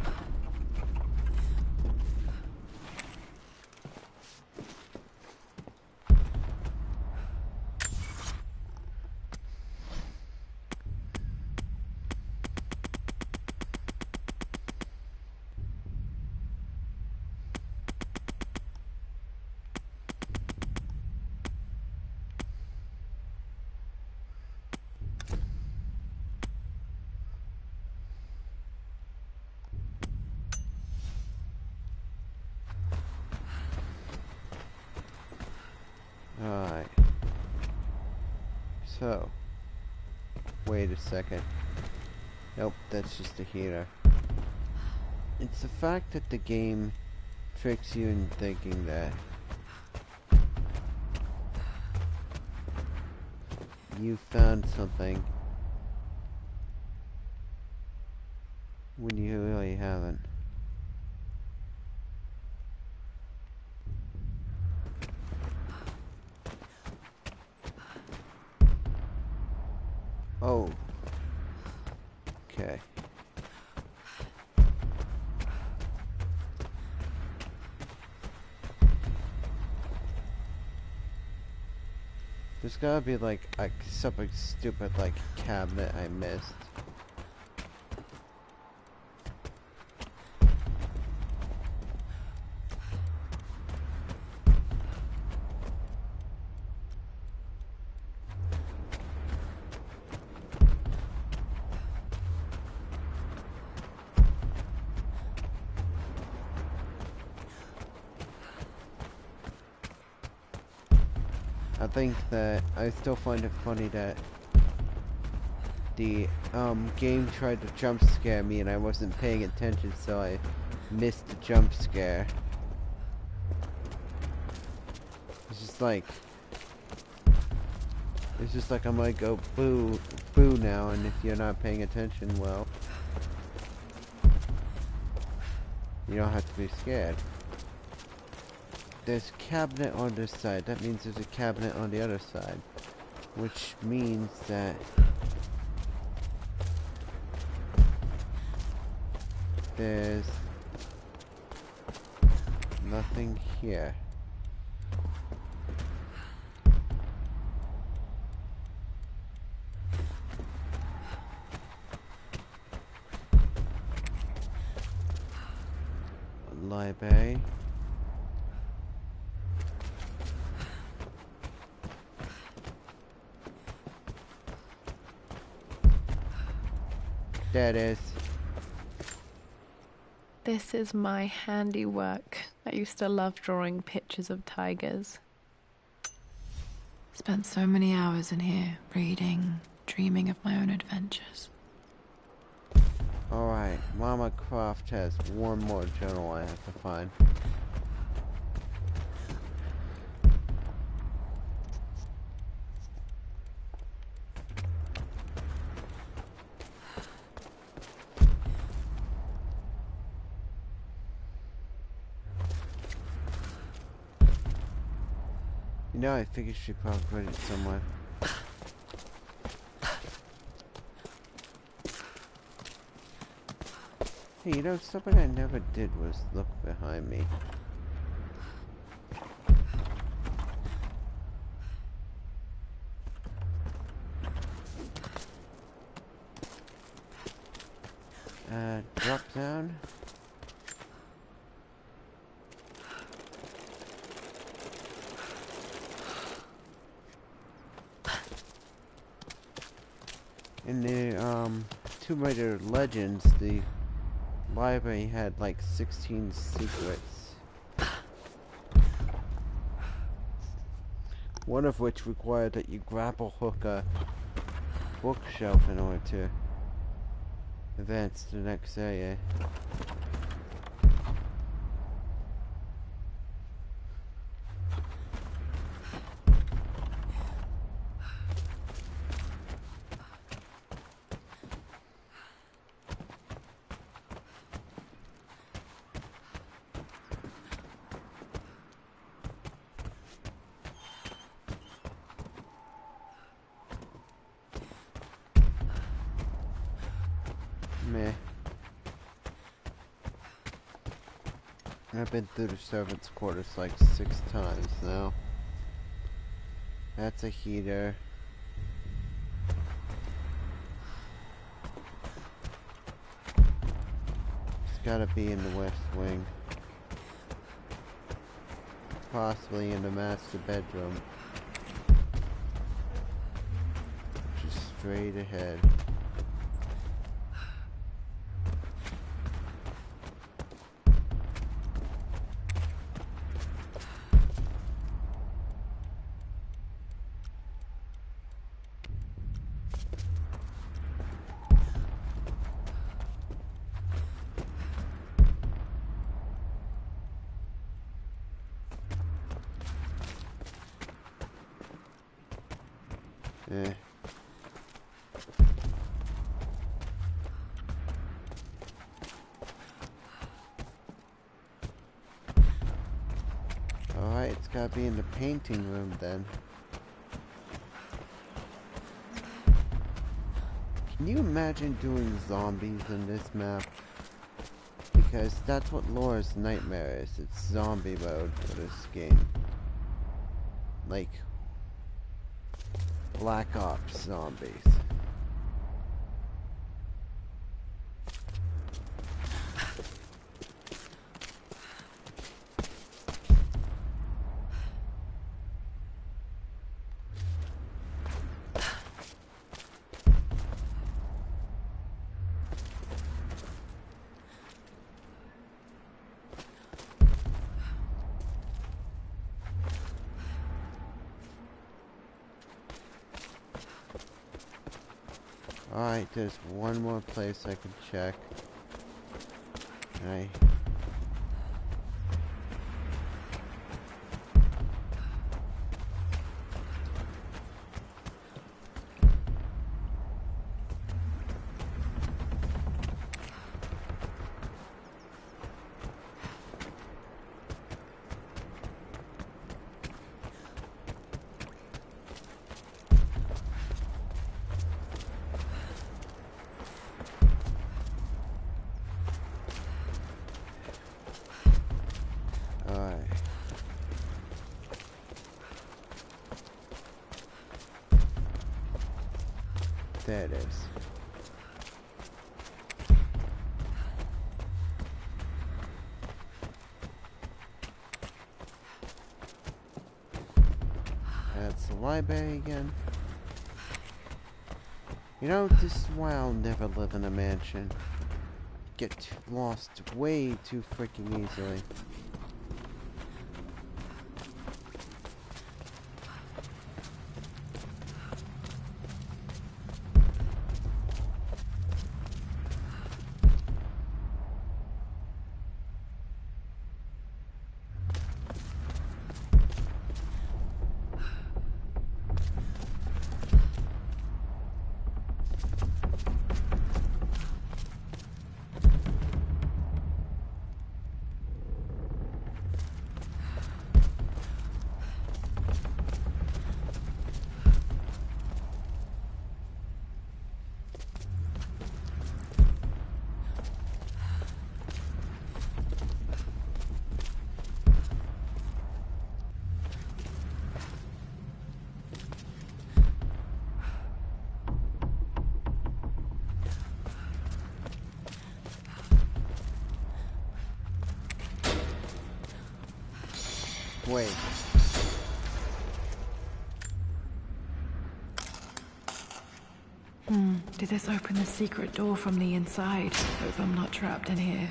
Alright. So, wait a second. Nope, that's just a heater. It's the fact that the game tricks you in thinking that you found something when you really haven't. Oh. Okay. There's gotta be like something stupid like cabinet I missed. I think that I still find it funny that the game tried to jump scare me and I wasn't paying attention, so I missed the jump scare. It's just like I might go boo now, and if you're not paying attention, well, you don't have to be scared. There's a cabinet on this side. That means there's a cabinet on the other side. Which means that there's nothing here. Library. There it is. This is my handiwork. I used to love drawing pictures of tigers. Spent so many hours in here, reading, dreaming of my own adventures. Alright, Mama Croft has one more journal I have to find. You know, I think you should probably put it somewhere. Hey, you know, something I never did was look behind me. Drop down. In the Tomb Raider Legends, the library had like 16 secrets. One of which required that you grapple hook a bookshelf in order to advance to the next area. Meh. I've been through the servants' quarters like 6 times now. That's a heater. It's gotta be in the west wing. Possibly in the master bedroom. Just straight ahead. Eh. Alright, it's gotta be in the painting room then. Can you imagine doing zombies in this map? Because that's what Laura's nightmare is. It's zombie mode for this game. Like Black Ops zombies. Alright, there's one more place I can check. Okay. There it is. That's the library again. You know, this is why I'll never live in a mansion. Get lost way too freaking easily. Wait. Did this open the secret door from the inside? Hope I'm not trapped in here.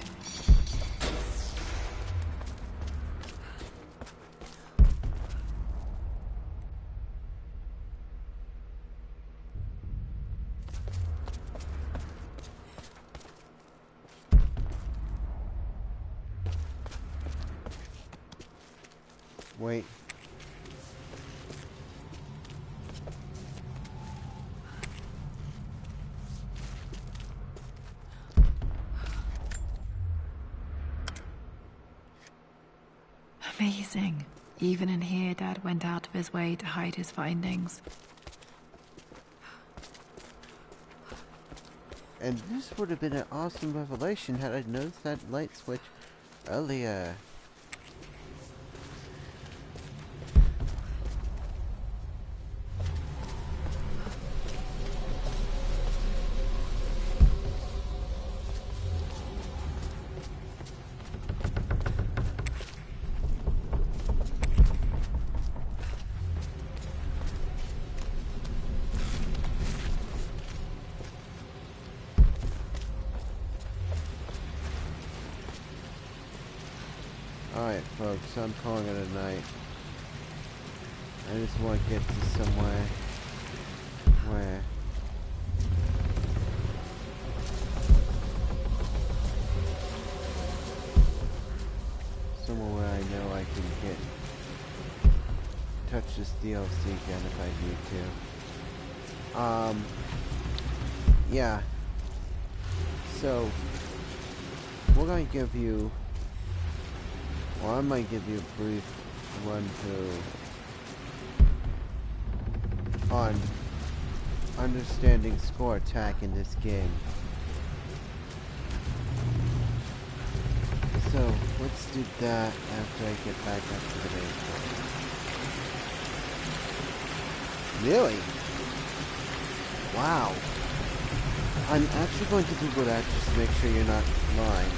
Wait. Amazing. Even in here, Dad went out of his way to hide his findings. And this would have been an awesome revelation had I noticed that light switch earlier. Alright folks, I'm calling it a night. I just want to get to somewhere where I know I can touch this DLC again if I need to. Yeah. So we're going to give you, well, I might give you a brief run through on understanding score attack in this game. So, let's do that after I get back up to the main point. Really? Wow. I'm actually going to Google that just to make sure you're not lying.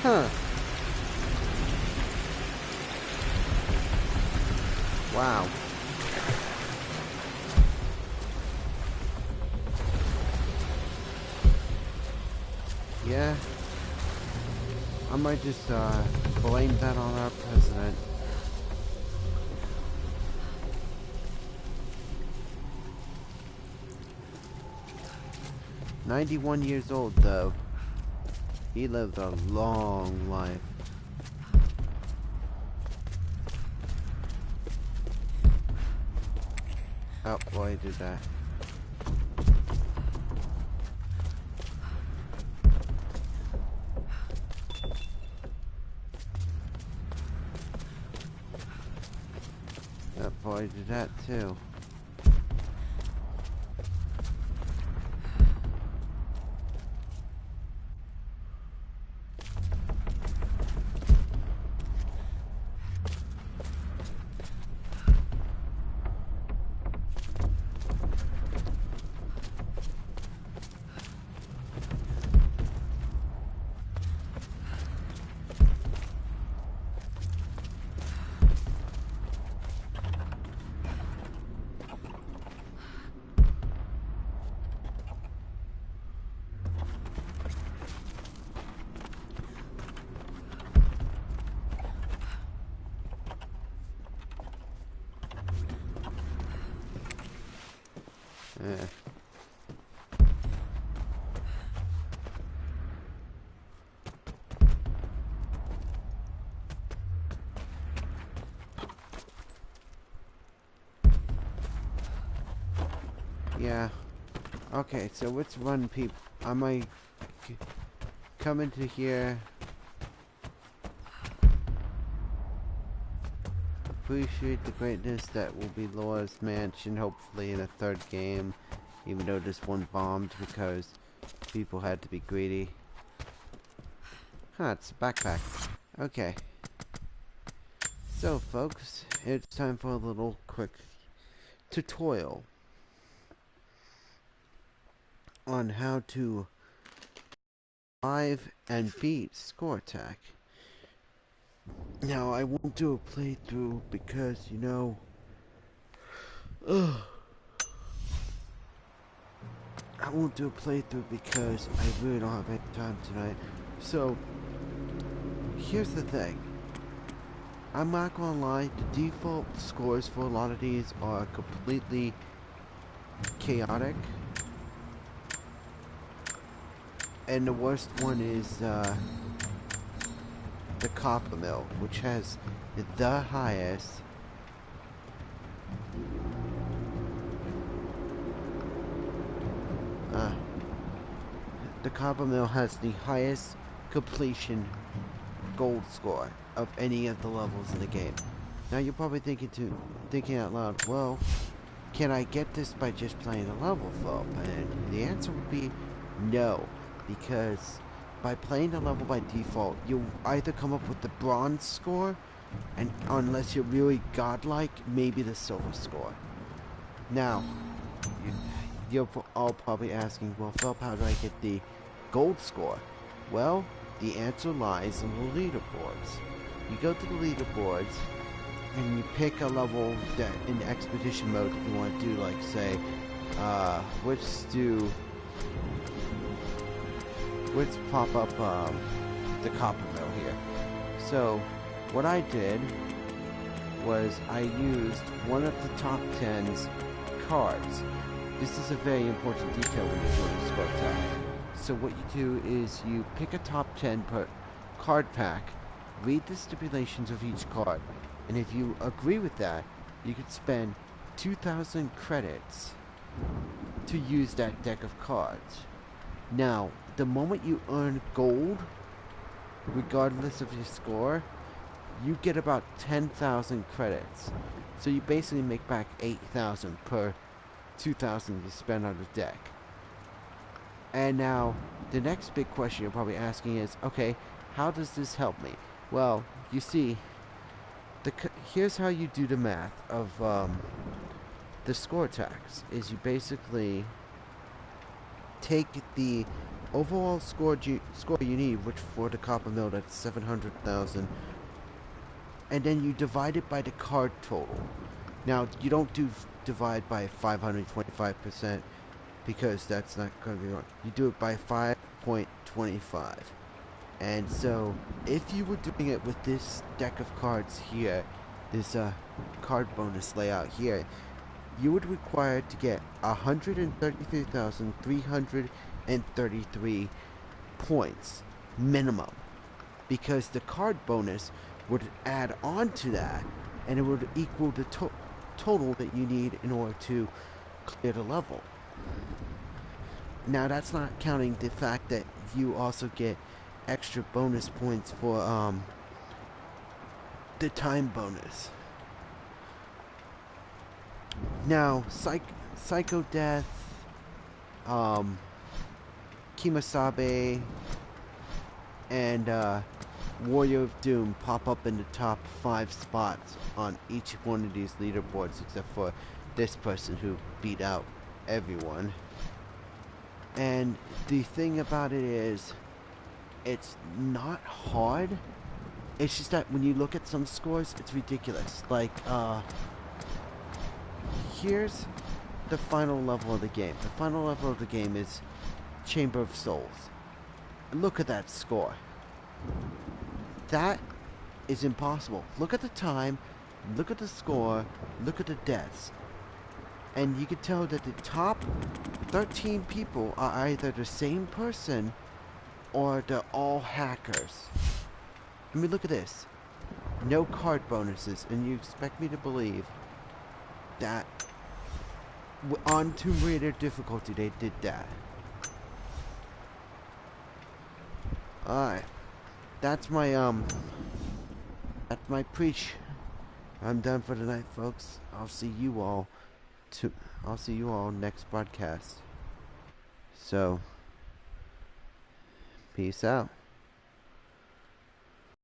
Huh. Wow. Yeah. I might just blame that on our president. "91 years old, though. He lived a long life." Oh, boy, I did that. That boy did that too. Yeah. Yeah. Okay, so let's run people. I might come into here. Appreciate the greatness that will be Laura's mansion, hopefully in a third game. Even though this one bombed because people had to be greedy. Huh, it's a backpack. Okay. So, folks, it's time for a little quick tutorial on how to survive and beat score attack. Now, I won't do a playthrough because, you know, I won't do a playthrough because I really don't have any time tonight. So, here's the thing. I'm not gonna lie, the default scores for a lot of these are completely chaotic. And the worst one is the copper mill, which has the highest the copper mill has the highest completion gold score of any of the levels in the game. Now you're probably thinking out loud, well, can I get this by just playing the level flow? And the answer would be no, because by playing the level by default, you'll either come up with the bronze score, and unless you're really godlike, maybe the silver score. Now, you're all probably asking, well, Philip, how do I get the gold score? Well, the answer lies in the leaderboards. You go to the leaderboards, and you pick a level that in expedition mode that you want to do, like, say, let's pop up the copper mill here. So what I did was I used one of the top 10's cards. This is a very important detail when you're doing score attack. So what you do is you pick a top 10 per card pack, read the stipulations of each card, and if you agree with that, you can spend 2,000 credits to use that deck of cards. Now, the moment you earn gold, regardless of your score, you get about 10,000 credits. So you basically make back 8,000 per 2,000 you spend on the deck. And now, the next big question you're probably asking is, okay, how does this help me? Well, you see, here's how you do the math of the score tax. Is you basically take the overall score you need, which for the copper mill that's 700,000, and then you divide it by the card total. Now, you don't divide by 525%, because that's not going to be wrong. You do it by 5.25. And so, if you were doing it with this deck of cards here, this card bonus layout here, you would require to get 133,333 points minimum, because the card bonus would add on to that, and it would equal the total that you need in order to clear the level. Now, that's not counting the fact that you also get extra bonus points for the time bonus. Now, Psycho Death, Kimasabe, and Warrior of Doom pop up in the top 5 spots on each one of these leaderboards, except for this person who beat out everyone. And the thing about it is, it's not hard. It's just that when you look at some scores, it's ridiculous. Like, here's the final level of the game. The final level of the game is Chamber of Souls. Look at that score. That is impossible. Look at the time, look at the score, look at the deaths. And you can tell that the top 13 people are either the same person or they're all hackers. I mean, look at this. No card bonuses, and you expect me to believe that on Tomb Raider difficulty they did that. Alright. That's my preach. I'm done for tonight, folks. I'll see you all next broadcast. So, peace out.